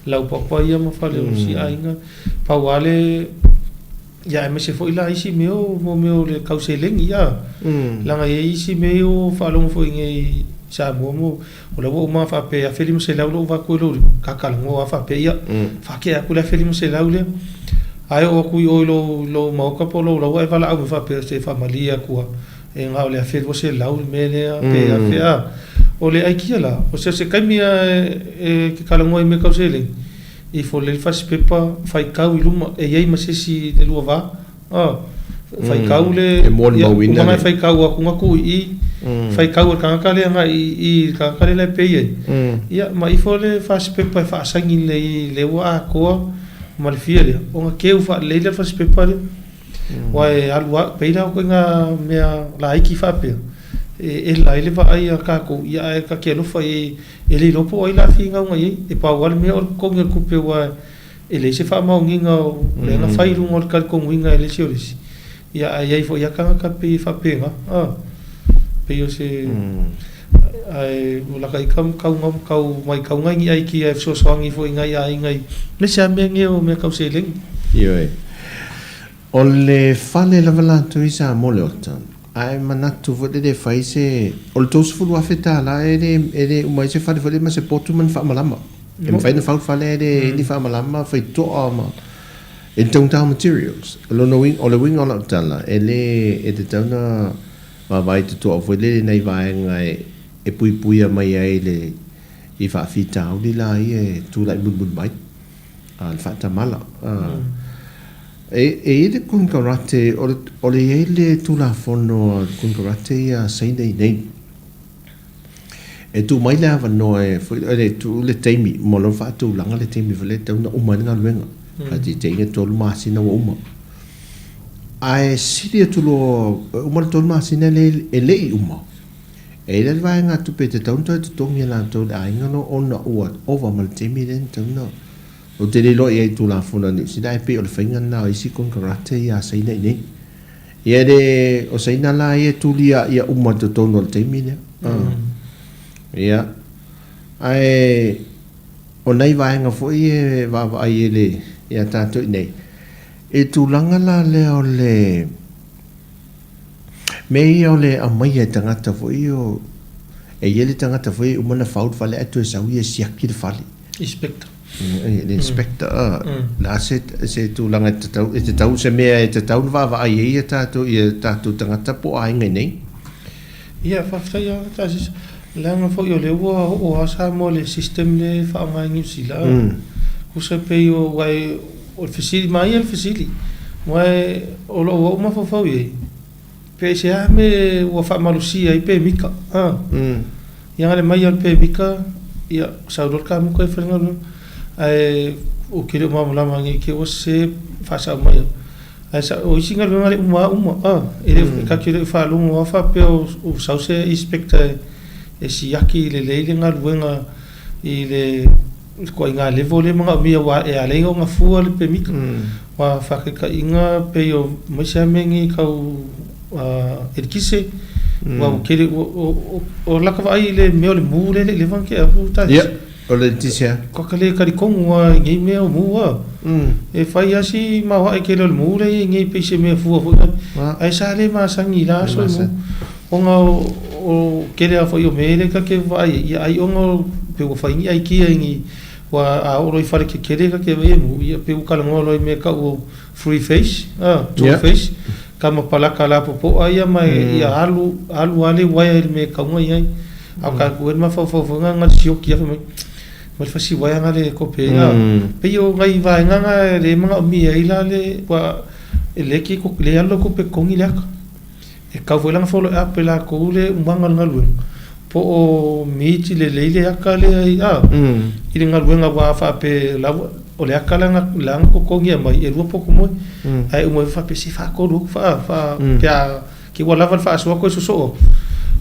lau papa ia ma fa le si ainga pa wale ia me se foi la isi meo le kauselengi ia langa ia isi meo fa lo foi ngai sa mo o la ma fa pe a felimu se lau lo va ko lo ka ka ngo fa pe ia fa ke a kula felimu se lau le ai o ku o lo ma ka po lo e va la au fa pe se familia ku e nga o le a felimu se lau me le pe a fe a o le ai kia la o se kai mia ke ka ngo me kauselengi i fo le fa pepa fai kau i luma e ei ma se si le lua va fai kau le ia ma fai kau a kunga ku i fai kau ka ka le nga i ka ka le pe ia ma i fo le fa pepa fa sangi le wa ko ma le fiele o nga ke fa le fa pepa le wa e alwa pe la ko nga me la iki fa pe e la ele va ai ka ko ia ka ke lo fa ele lo po ai la finga ngai e pa wal me or ko ngel ku pe wa ele se fa ma nginga le na fai lu ngol kal ko nginga ele se olisi ia ai fo ia ka pe fa pe nga pe yo se ai la kai kam kau mai kau ngai ai ki so ngi fo ngai ai le se me nge o me kau se leng yo o le fale la vala tu isa mo le otan ai manatu vode de faise o tos fu wa feta la ere o mai se fa de ma se potu man fa malama e fa na fa le ni fa malama fa to ama então ta materials lo no wing o le wing on tala ele e te tana ma vai to o le nei vai ngai e pui mai ai le i fa fita o di la e tu lai bun bai al fa ta mala e de kun karate o le ele tu la fono kun karate ya sai nei e tu mai la va no e foi e tu le temi mo lo fa tu langa le temi vele tu na uma nga luenga ka ti te to ma sina wa uma ai sidia tu lo uma to ma sina le ele uma e le va nga tu pe te tu mi la to ai nga no ona o over mal temi den tu no o te lo e tu la fona ni si dai pe o finga na i si con karate ya sai nei e de o sai na la e tu lia ia uma to no te mine ia ai o nei vai nga foi e va ai le ia ta to nei e tu langa la le o le me o le a mai e tanga ta foi o e ele tanga ta foi uma na faut fale atu sa ui si akil fale inspector inspector la se tu langa te tau se me te tau va ai e ta tu tanga ta po ai nei ia fa ya ta sis langa fo yo le o asa mo le system le fa mai ni sila ku se pe yo wai o fisili mai el fisili wai o ma fo ye pe se a me o fa malusia i pe mika ia le mai el pe mika ia sa do ka mo ko fa ngalo ai o que eu vamos lá mangi que você faça mais essa o singa vale uma ele que fala um fa pe o sauce inspector esse aqui le nga ele ko inga le vole mga mia wa e ale nga fu le pe mik wa fa ka inga pe yo mo sa mengi ka el kise wa que o la ka vai le me le mu le van que a puta o le tisia ko kale ka ri kongu wa ngi me o mu wa e fai asi ma wa e ke le mu le ngi pe se me fu ai sa le ma sangi la so mu onga o kere a foi o mere ka ke vai ia ai onga pe o fai ai ki ngi wa a o roi fare ke kere ka ke ve mu ia pe o kala ngolo me ka o free face two face kama pala kala po ai mai ia alu ale wai me ka ngai ai a ka ko ma fo nga sio ki mai mal fasi wai nga le ko pe pe yo ngai vai nga le mga mi ai la le wa ele ki ko le alo ko pe kongi la e ka volang follow up la ko le umanga ngalu po o miti le aka le ai ile ngalu nga wa fa pe la o le aka la ko kongi mai e ru po ko mo ai mo fa pe si fa ko ru fa ya ki wala fa so ko so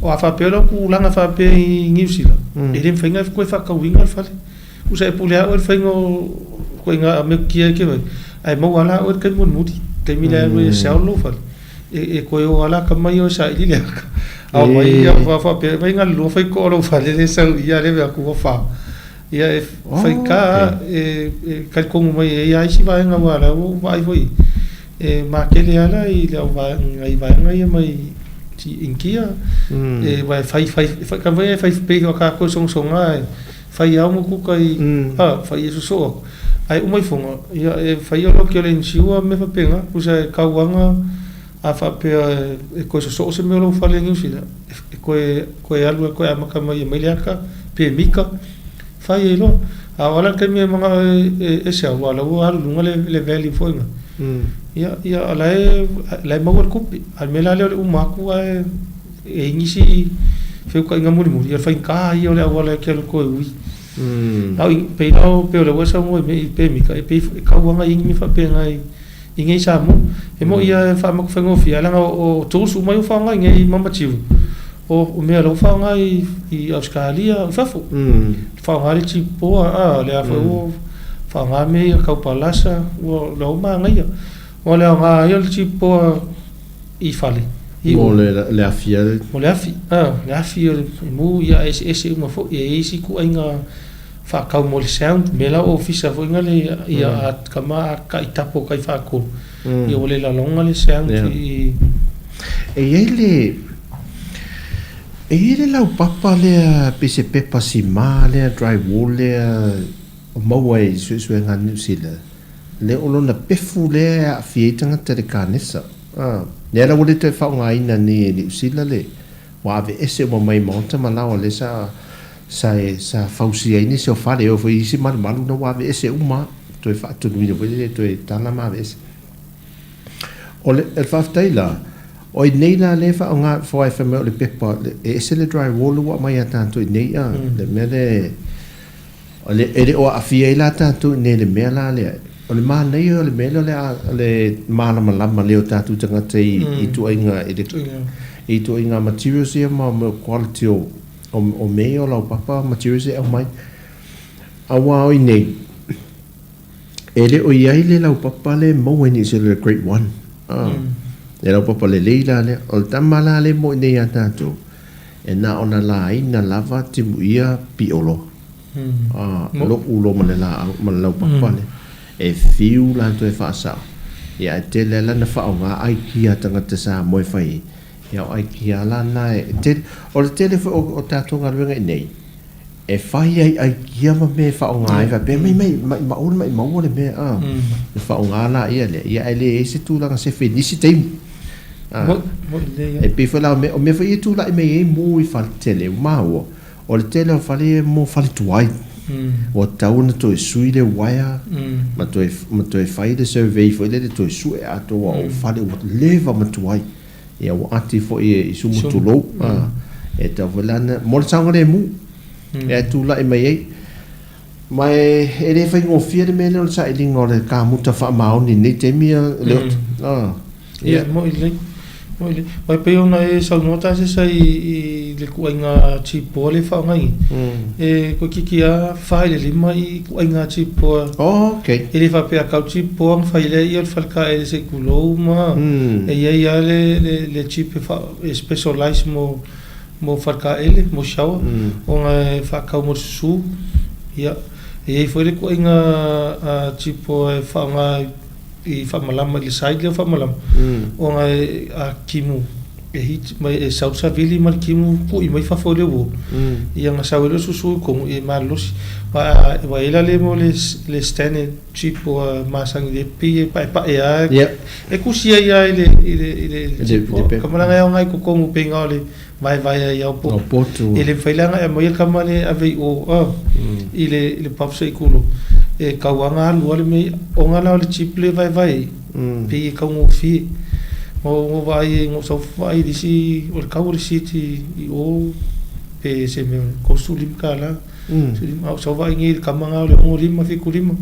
o fa pe lo ku langa fa pe ngiusila e le fenga ko fa ka winga fa usa e pulea o fengo ko nga me ki ke ai mo wala o ke mo mudi te mila e se lo fa e ko yo ala ka mai o sa ile a mai ya fa pe venga lo fa ko lo fa le sa ya le va ku fa ya fa ka ka ko mai ya si va nga wala o vai foi ma ke le ala i le va nga mai ti inkia vai fa ka vai fa pe ka ko song ai fa ya mo ku kai fa yesu so ai o mai fonga ya fa yo lo que le ensiua me fa penga usa ka wanga a fa pe ko so se me lo fa le ngiusila ko alu ko ama ka mai meliaka pe mika fa ye lo a wala ke me manga se wala o alu ngale le veli fonga ya la mo ko al mela le o maku e ngisi fe ko nga muri ya fa ka yo le wala ke ko wi au pe le wasa mo pe mika pe ka wanga ingi fa pe ngai ingi sa mo e mo ia fa mo fa ngofi ala o to su mai fa ngai ngai mama tiu o me lo fa ngai i Australia fa fu fa ngai ti po le fa o fa ngai me ka palasa o lo ma ngai o le ngai yo ti po i fale o le afia le afia mo ia ese uma fo e isi ku ainga fa ka mo le sound me la ofisa fo ngale ia kama ka itapo kai fa ko ia ole la longa le sound e ele la papa le pese pepa si male dry wall le mo way su ngan sila le olo na pefu le a fietanga te kanesa le la wole te fa ngai na ni sila le wa ve ese mo mai monta mana le sa fausi ai ni se fa le o foi si mal no wa ve ese uma to fa to ni le to tana ma ves o le fa taila o nei la le fa nga fo ai fa me le pepa ese le dry wall wa mai tanto nei le mele o le ele o afia la tanto nei le mela le o le ma nei o le mele le mana malama le o tanto tanga te i tu ainga i tu ainga materials ia ma quality o me o la papa materials e mai awa o nei ele o ia le la papa le mo ni se le great one le la papa le leila le o tamala le mo nei tanto e na ona la ina lava timuia piolo lo ulo manela manela papa le e fiu la to e fa sa ya te le la na fa nga ai kia tanga te sa mo fai ya ai kia la na te o le telefo o tato nga renga nei e fai ai kia ma me fa nga ai fa be mai ma o le me fa nga la ia le se tu la se felici te e pe fa la me fa tu la me mo i fa tele ma o le tele fa le mo fa le tuai o tauna to sui le waya ma to fai de survey fo le to sui ato o fale o leva ma tuai ia o ati fo e su mutulo e ta volana mo sanga le mu e tu la mai ele fai ngo fia me le sa ili ngo le ka muta fa mau ni te mia le ia mo ile vai pe ona e sa nota se sai le kuinga chipo le fa ngai e ko kikia fa le mai kuinga chipo okay ele fa pe ka chipo fa le ia fa ka e se kulo ma e ia le chip fa specialize mo fa ka ele mo shawa ona fa ka mo su ia e foi le kuinga chipo fa ngai i fa malama le sai le fa malama ona a kimu hit mai sau sa vili mal kimu ku i mai fa fo le wo ia nga sa le susu ko e malos wa ela le mo le stene tipo masang de pi pa ia e ku sia ia ile como la ngai ko mu penga le vai ia po ele failanga e mai kamale ave o ile papsa ikulo e kawanga lu le me onga le chip le vai pi ka mo fi o vai ngo so vai disi o kauri city o pe se me kosulim kala sulim so vai ngi kamanga le o lima fi kulima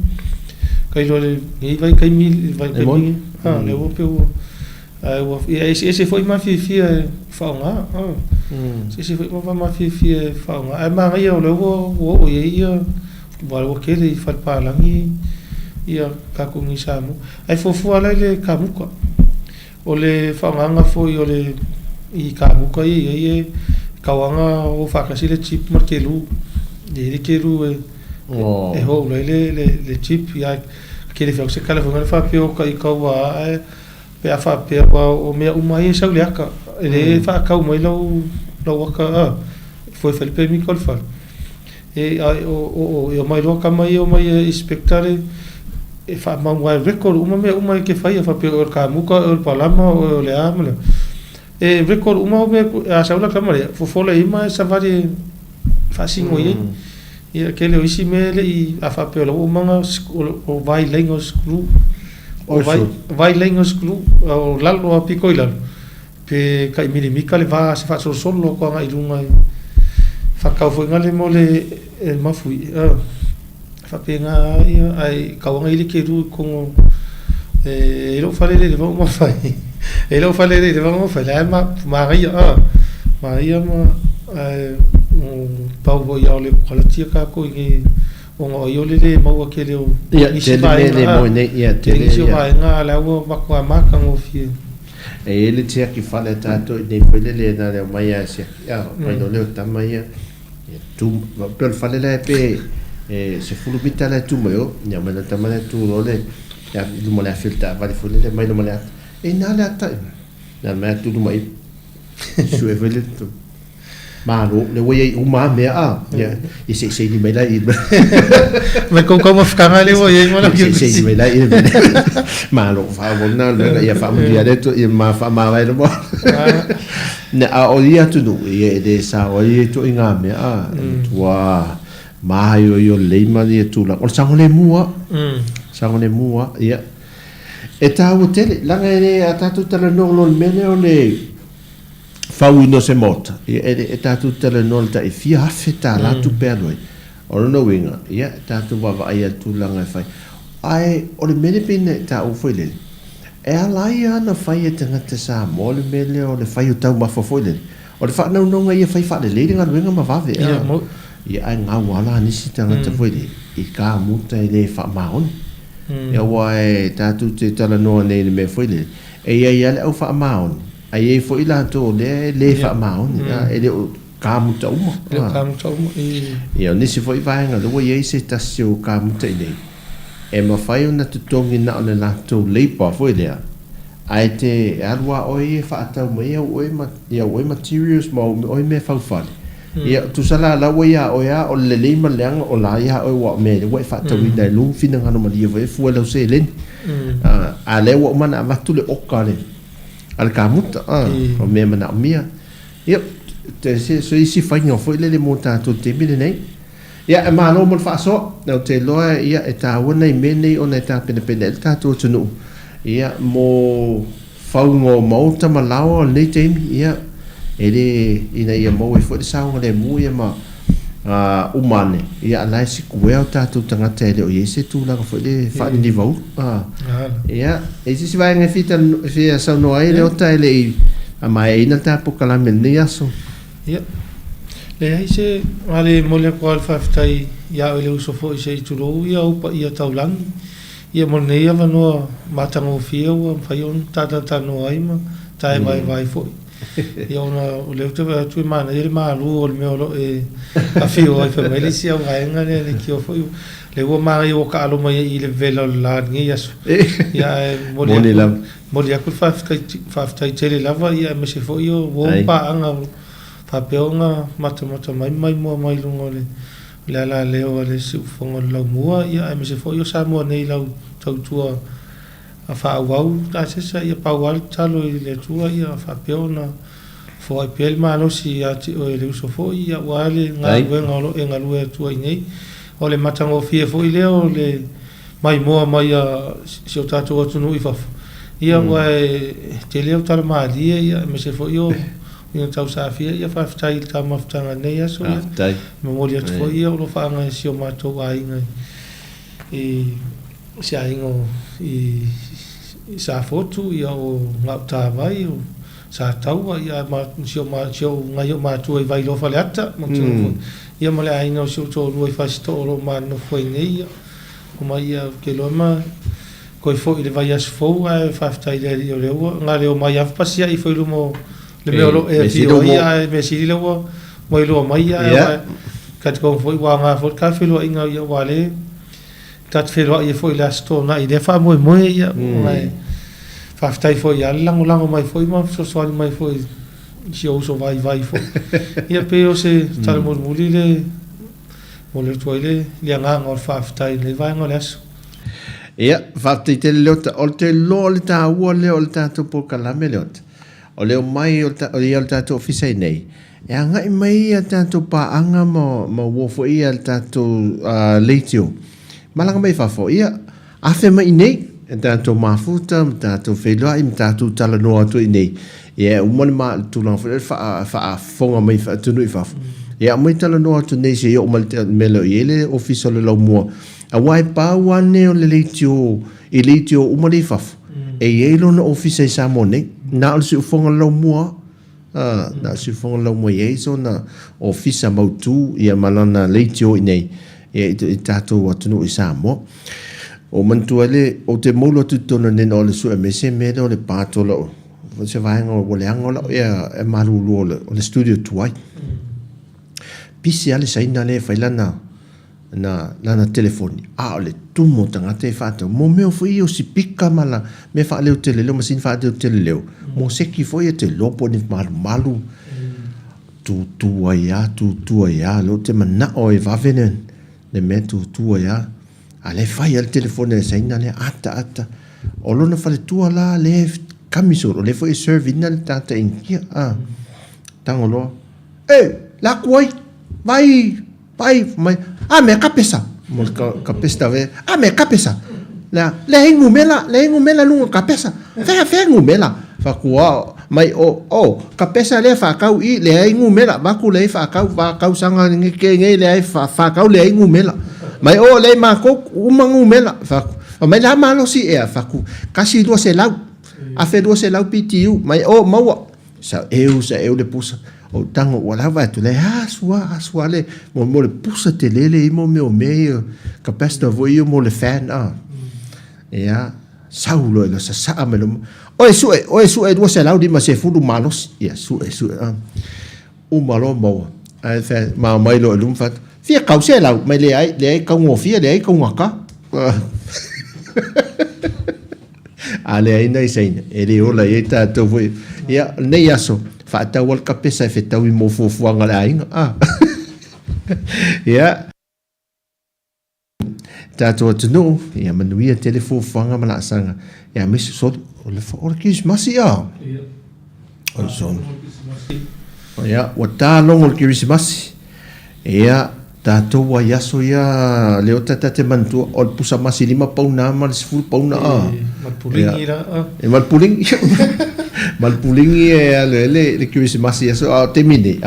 kai lo ngi vai kai mil vai kai mil le o pe o ese foi ma fi faunga ese foi ma fi faunga ai ma ia le o ia vai o que le fal palangi ia ka ku ngi samu ai fofu ala le kamuka o le whaanganga foi o le i kāmuka i kawanga o whakasi le chip markelu le kelu e ho le chip ia ke le whakasi kalawhanga le whapeo ka i kaua pe a whapea o mea umai e sau leaka le whakau mai lau waka foi whalipe mi kolwhal o mai loka mai o mai inspectare e fa mangwa record uma ke fai fa pe or kamuka or palama o le amle e record uma me a saula kamare fo fola ima sa vari fa singo e ke le isi me le i a fa pe lo uma o vai lengo screw o vai lengo screw o lalo a pico ilal pe kai mili mika le va se fa solo ko nga ilunga fa ka fo ngale mo le mafui fa penga ai kawanga ile ke ru ko lo fale le vamos ma fai e lo fale le vamos ma fai ma maria ma pau vo ia le quality ka ko i o yo le mo ke le ni se vai le mo ne ia te ni se vai nga la o ma ko ma ka mo fi e le tia ki fale tanto ne pele le na le mai sia ya mai no le tamai tu per fale le pe se fulu bita la tu mo ya mana tamana tu role ya lu mo la filta va di fulu le mai no mo la e na la ta na ma tu mai su evele tu ma lo le voi uma me ya e se ni mai la i ma como ficar le voi mo la se ni mai la i ma lo fa bona le ya fa mo dia detto e ma fa ma vai mo na a o dia tu no e de sa o ye to inga me tua ma yo leima ni tu la o sango le mua ia e ta o tele la ngere ata tu tele no lo mene o le fau no se mota e ta tu tele no ta e fia hafeta la tu perloi o no winga ia ta tu va ia tu la ngai fai ai o le mene pine ta o foi le e ala ia na fai e tanga te sa mo le mele o le fai o tau ma foi le o le fa no ngai fai fa le le nga winga ma va ve ia ai ngā wala nisi tangata wheri i kā muta i le whaamaon ia wai tātou te tala noa nei le mea wheri e ia le au whaamaon ai e whoi lato le whaamaon e le kā muta uma ia nisi whoi vaenga lua i se tasi o kā muta i nei e ma whai o na tutongi na o le lato leipa wheri ai te arua oi e whaatau mai ia oi materials ma oi me whauwhare ia tu sala la wa o le le maleanga o la ia o wa me le wa fa tu ina lu fina ngano ma dia fu lo se len a le wa mana va tu le okale al kamut o me mana mia ia te se so isi fa no foi le monta tu te mi nei ia ma no mo fa so no te lo ia e ta wona i me nei o na ta pene ta tu tu no ia mo fa ngo mo ta ma lao le te ia ele ina ia mo e foi sa le mu ia ma umane ia lai si kuel ta tu tanga tele o ese tu la foi le fa ni vau ia e si vai ngai fita fia sa no ai le o ta ele a mai ina ta po kala men ia so ia le ai se ale mo le kwal fa tai ia ele uso foi se tu lo ia o pa ia taulang ia mo nei ava no matango fia o fa yon ta no ai ma tai vai foi ia ona o le tu mana ele malu o me o e a fio ai família se o ainga ne que o foi le ua mai o ka alo mai I le vela la ngi yaso ia Moni la. moli aku faftai tele lava ia me se fo io wo pa anga fa peonga mata mai mo mai lungo le ala leo le su fongo la mua ia me se fo io sa mo nei lau tau tua a fa wau ta se sa ia pa wal talo I le tua ia fa peona fo ai pel malo si ati o le uso fo ia wale nga ngalo engalu e tua nei o le matango fie fo I leo le mai moa mai a si o tato atu nui fafu ia ngai te leo tala maalia ia me se fo io ia tau sa fia ia faftai ta maftanga nei aso ia me moli atu fo ia o lo whaanga si o matou a inga si a ingo I sa fotu ia o ngau tā vai o sa taua ia si o ngai o matua I vai lofa le ata ia male a inga o si o tō rua I fasito o lo mano fo nei ia o mai ia ke loma koe fo I le vai as fo a faftai le o leo nga leo mai af pasia I fo I lumo le meo lo e fio ia me siri leo mo I lo mai ia kat ko fo I wa nga fo ka filo inga ia wale tat filo ia fo I la sto na I le fa mo ia mai faftai fo ia lango mai fo I ma so so mai fo I si o so vai fo ia pe o se tal mo muli le mo le toile le nga ngor faftai le vai ngor aso ia faftai te leota o te lo le ta ua le o le tato po kalame leota o leo mai o le tato ofisa nei e ngai mai a tato pa anga mo wofo ia le tato leitio malanga mai fafo ia afe mai nei e tato mafuta tato feloa I tato tala noa atu nei ia umone ma tulang fa fonga mai fa tunu I fafo ia mai tala noa atu nei se o melo ele ofisa le lau mua a wai pa wane o le leitio umone fafo e yelo na ofisa I sa mo nei na o si ufonga lau mua na si ufonga lau mua ye so na ofisa mautu ia malana leitio nei ia I tato atunu I sa mo o mantua le o te molo tutona nena o le su e mese mele o le pātola o se vaenga o le angola ia e marulu o le studio tuai pisi ale saina le failana na telefoni o le tumo tangata e whātau mo meo fui o si pika mala me wha leo tele leo masin wha leo tele leo mo seki foi e te lopo ni malu tutua ia lo te mana o e vavene le me tutua ia ale fai al telefone saina le ata o lona fale tua la le kamisoro le foi serve ina le tata inkia tangolo la kuai vai mai me kapesa mo kapesa ve me kapesa le ngumela lunga kapesa fe ngumela fa kuwa mai kapesa le fa kau I le ngumela ba ku le fa kau sanga nge le fa kau le ngumela mai le mako umangumela fa mai la malo si e fa ku kasi do se lau a fe do se lau pitiu mai maua sa eu le pusa o tango wala vai tu le asua le mo le pusa te lele mo me kapesta voi mo le fan ia saulo le sa melo o su e do se lau di ma se fudu malos ia su o malo mo ai fe ma mai lo lum fat fia kau se lau mai le ai kau ngofia le ai kau ngaka ale ai nei sein ele ola e ta to voi ia nei aso fa ta wal kapesa fe ta wi mo fo ngala ainga ia ta to no ia manuia telefo fanga mala sanga ia mis so o le kis masia o son ia o ta long o kis masi ia tato wa yaso ya leo tata te mantu o pusa masi 5 pauna mal 10 pauna malpulingi la malpulingi le kisi masi yaso temine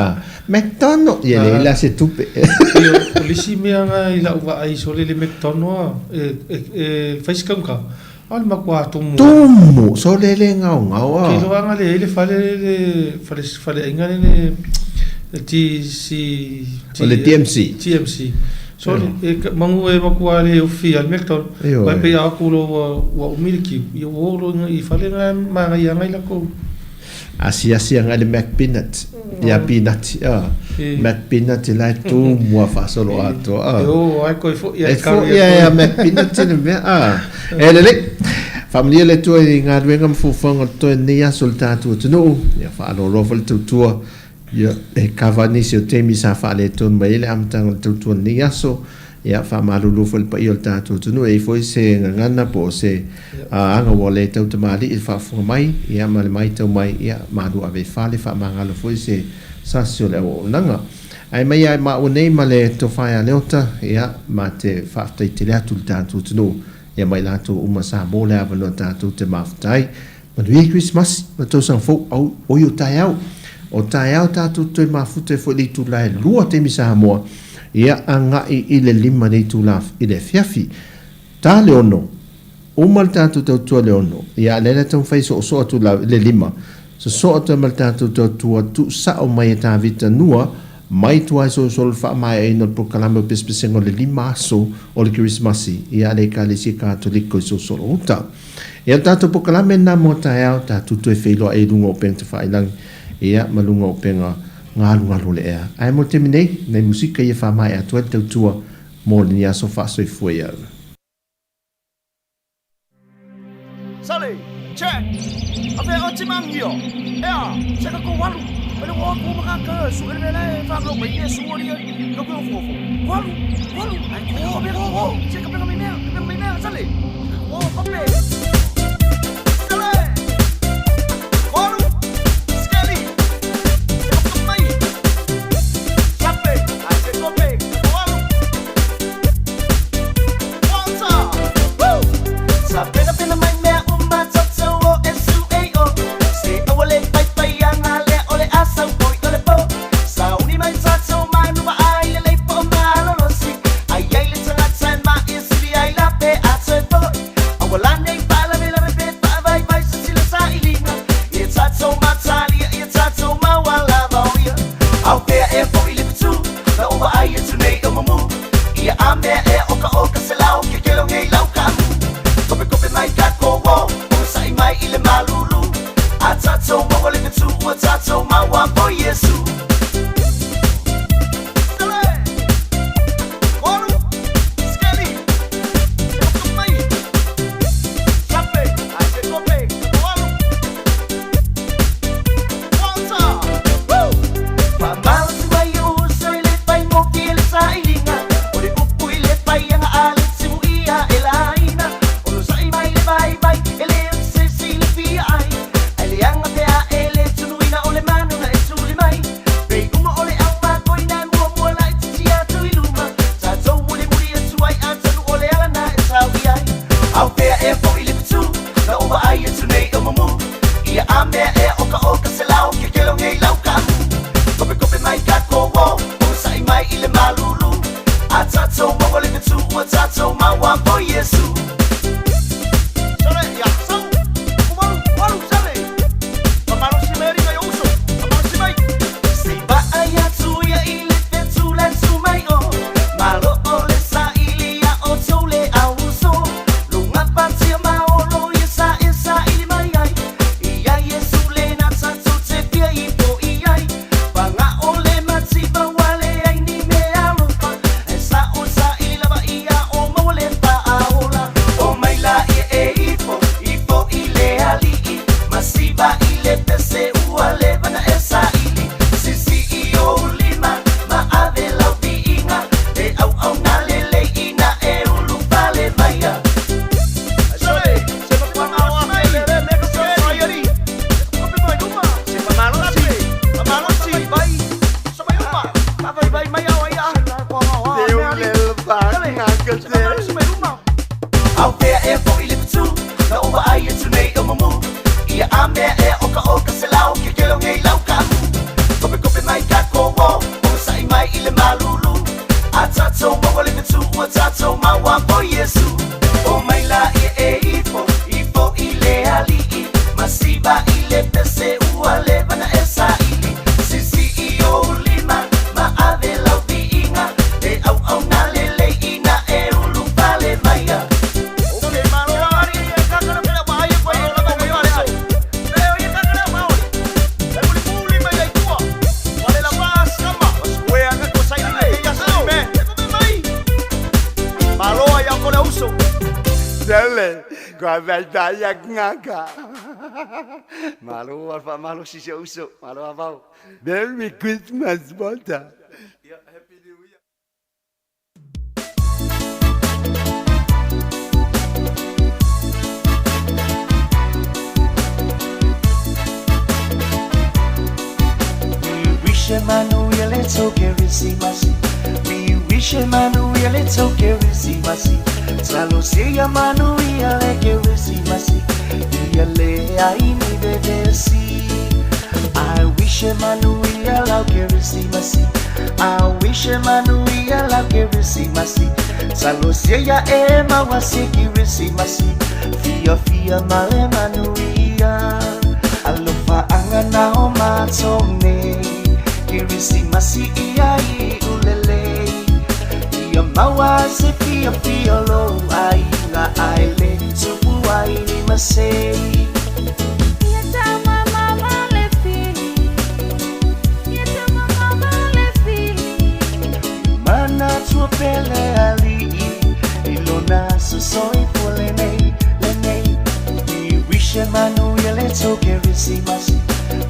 McDonald ya le la se tupe yo polisi mea ila uwa ai sole le McDonald fais kamka al makwa tumu sole le ngau kilo anga le fale ingane le TMC so mangu e makua le ufi al McDonald vai pe aku lo wa umiliki yo lo I fale nga manga ia ngai la ko asia nga le Mac Peanut ya peanut Mac Peanut la tu mua fa solo ato yo ai ko fo ya Mac Peanut ni me ele familia le tu nga ngam fu fonga to ni ya soltatu no ya fa lo rofel tu ya cavani se temi sa fa le ton mai le am tang tu ni ya so ya fa malulu fol pa yol tatu no e foi se ngana po se anga wole tau te mali il fa fu mai ya mal mai tau mai ya madu ave fa le fa mangalo foi se sa sio le o nanga ai mai ai ma o nei male to fa ya leota ya ma te fa te te le tu tatu no ya mai la tu uma sa bo le ava no tatu te maftai ma du Christmas ma to sang fo o yo tai au o tai au tatu te mafute fo li tu la lua te mi sa mo ia anga i le lima nei tu la i le fiafi ta le ono o mal tatu te tu le ono ia le tau fai so tu la le lima so tu mal tatu te tu sa o mai ta vita nua mai tu ai so fa mai no proclama pespesengo le lima so o le Christmasi ia le kalisi katoliko so uta ia tatu proclama na mo ta tatu tu e feilo e lungo pente fai lang ia malunga o penga ngalu le ea ai mo terminate nei musika ia fa mai atu te tua mo ni aso fa so foi ia Sale check ave o timangio ea cheka ko walu pero o ko maka ka su ele le fa lo mai su o dia lo ko fo walu ai ko be ko cheka pe me sale o ko pe Sele, kwa veltaya ngaka. Malu alfa malu si uso, malu abau. Merry Christmas, Walter. Yeah, Happy New Year. We wish Emmanuel it's okay, Christmas. We wish Emmanuel it's okay, Christmas. Salo se Emmanuel it's Christmas. Yale I need to see. I wish Emmanuel okay, Christmas. I wish Emmanuel okay, Christmas. Salo se ya Emma was Christmas. Fia mal Emmanuel. Alofa angana o matone. Kirisimasi iyai ulele. Ia mawa se fia lo ai na aile supu ai ni masei. Ia tama mama le fili. Ia tama mama le fili. Mana tua pele ali. Ilona sosoi polene lene. We wish Emmanuel it's okay, Christmas.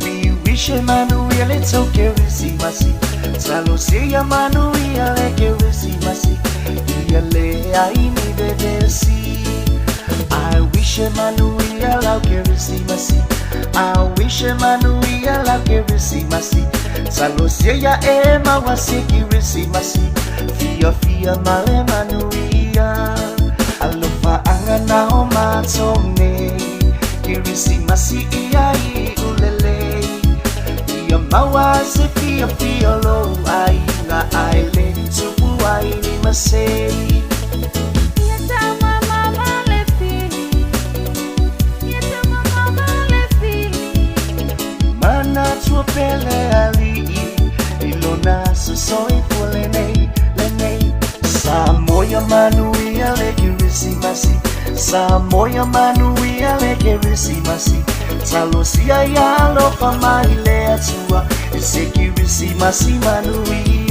We wish Emmanuel it's okay, Christmas. Salo se Emmanuel it's Christmas. Yale I need to see. I wish Emmanuel okay, Christmas. I wish Emmanuel okay, Christmas. Salo se ya Emma was Christmas. Fia mal Emmanuel. Alofa angana o matone. Kirisimasi iyai ulele. Ia mawa se fia lo ai na aile supu ai ni masei. Ia tama mama le fili. Ia tama mama le fili. Mana tua pele ali. Ilona sosoi polene lene. Samoya Manuel Christmas. Samoya Manuel Christmas. Salosia ya lo pamaile atua. Ese Christmas Manuel.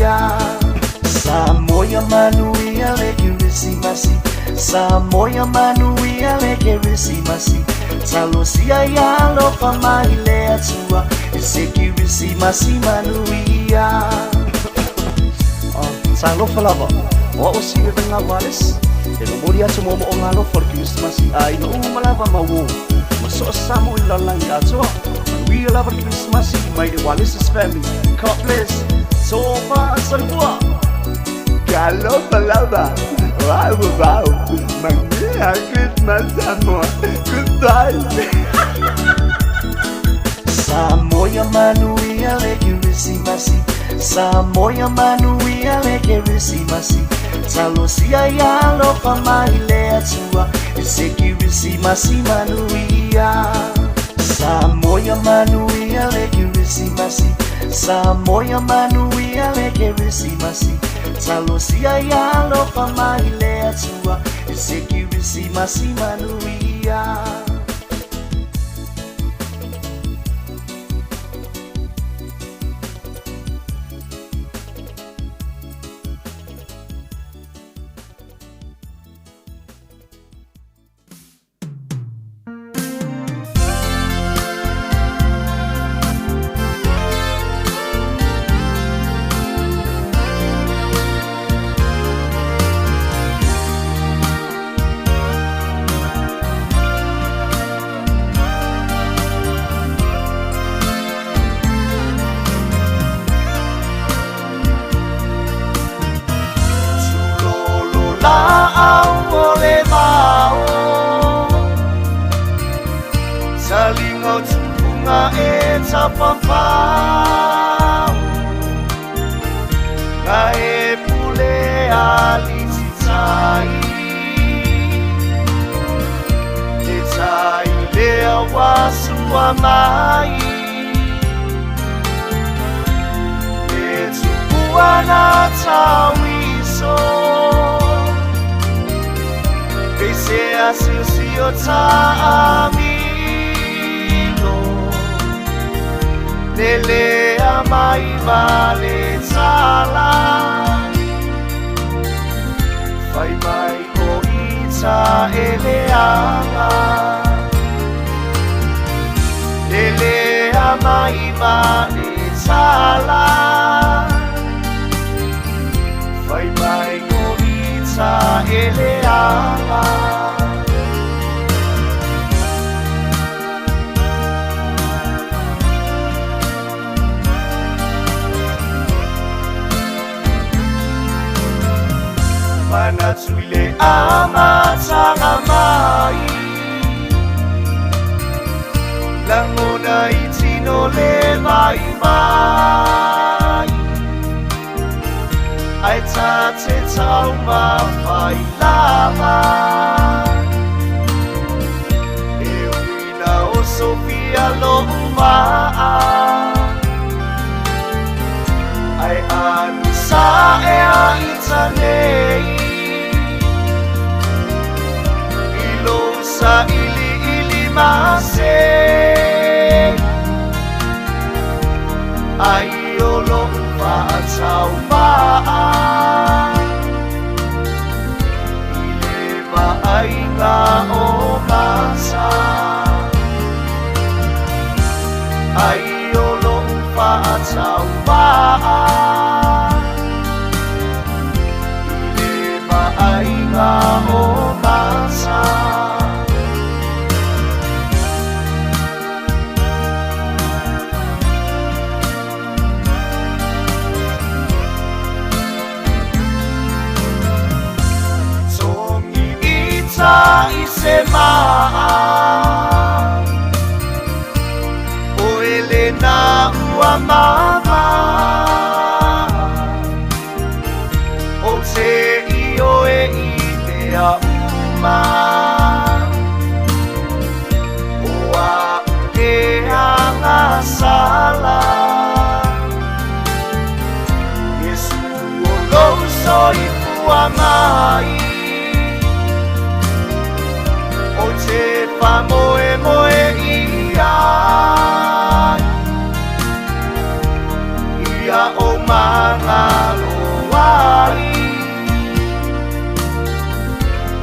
Samoya Manuel Christmas. Samoya Manuel Christmas. Salosia ya lo pamaile atua. Ese Christmas Manuel. Salo falava. O si venga Wallace. Ele moria tu momo ngalo for Christmas. Ai no malava mawo. Maso samo ilalang ato. We love Christmas. My Wallace's family. God bless. So far salwa. Galo palava. Wow. Magnia Christmas amor. Goodbye. Samoya Manuel Christmas. Samoya Manuel Christmas. Salosia ya lo pamaile atua. Ese Christmas Manuel. Samoya Manuel Christmas. Samoya Manuel Christmas. Salosia ya lo pamaile atua. Ese Christmas Manuel. Salingo tunga eta pampau. Ngae pule alititai. Tetai lea wasu amai. Etupuana tawiso. Ese asisio taami. Lele amai vale sala. Fai mai o ita eleanga Lele ama imani tala Fai mai ko ita eleanga Mana tuile ama tanga mai Langona itino le mai mai Ai ta te tau ma whai lava E wina o Sofia lo maa Ai anu sa e a ita nei Ilo sa ili ili mase Ai o lo whaatau maa Ile maainga o masa Ai o lo whaatau maa Ile maainga o masa I se maa O Elena ua mama O te io e I mea uma O a e anga sala Yesu o louso I fua mai O te whamoe moe ia Ia o mana loai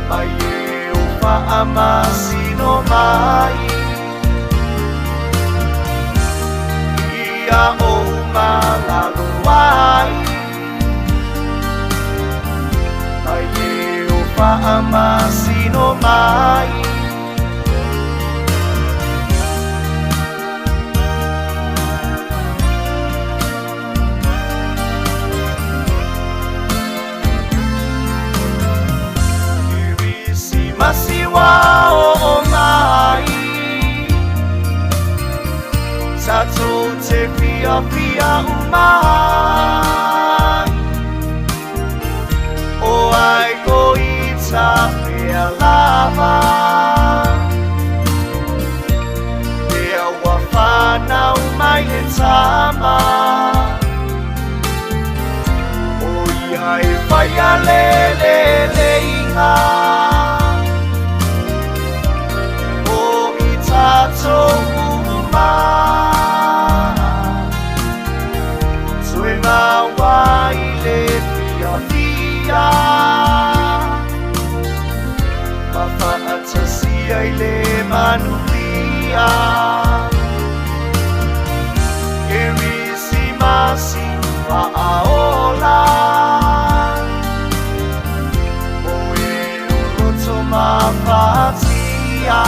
Mai e o whaamasino mai Ia o mana loai Mai e o whaamasino mai Masiwa o mai Sato te fia fia umai O ai ko ita fia lava Ea wafana umai he tama O iai whaia lele le inga Tato uma Tue mawa I le fia fia Mawhaatasia I le manulia E risi masi whaaola O e o roto mawhatia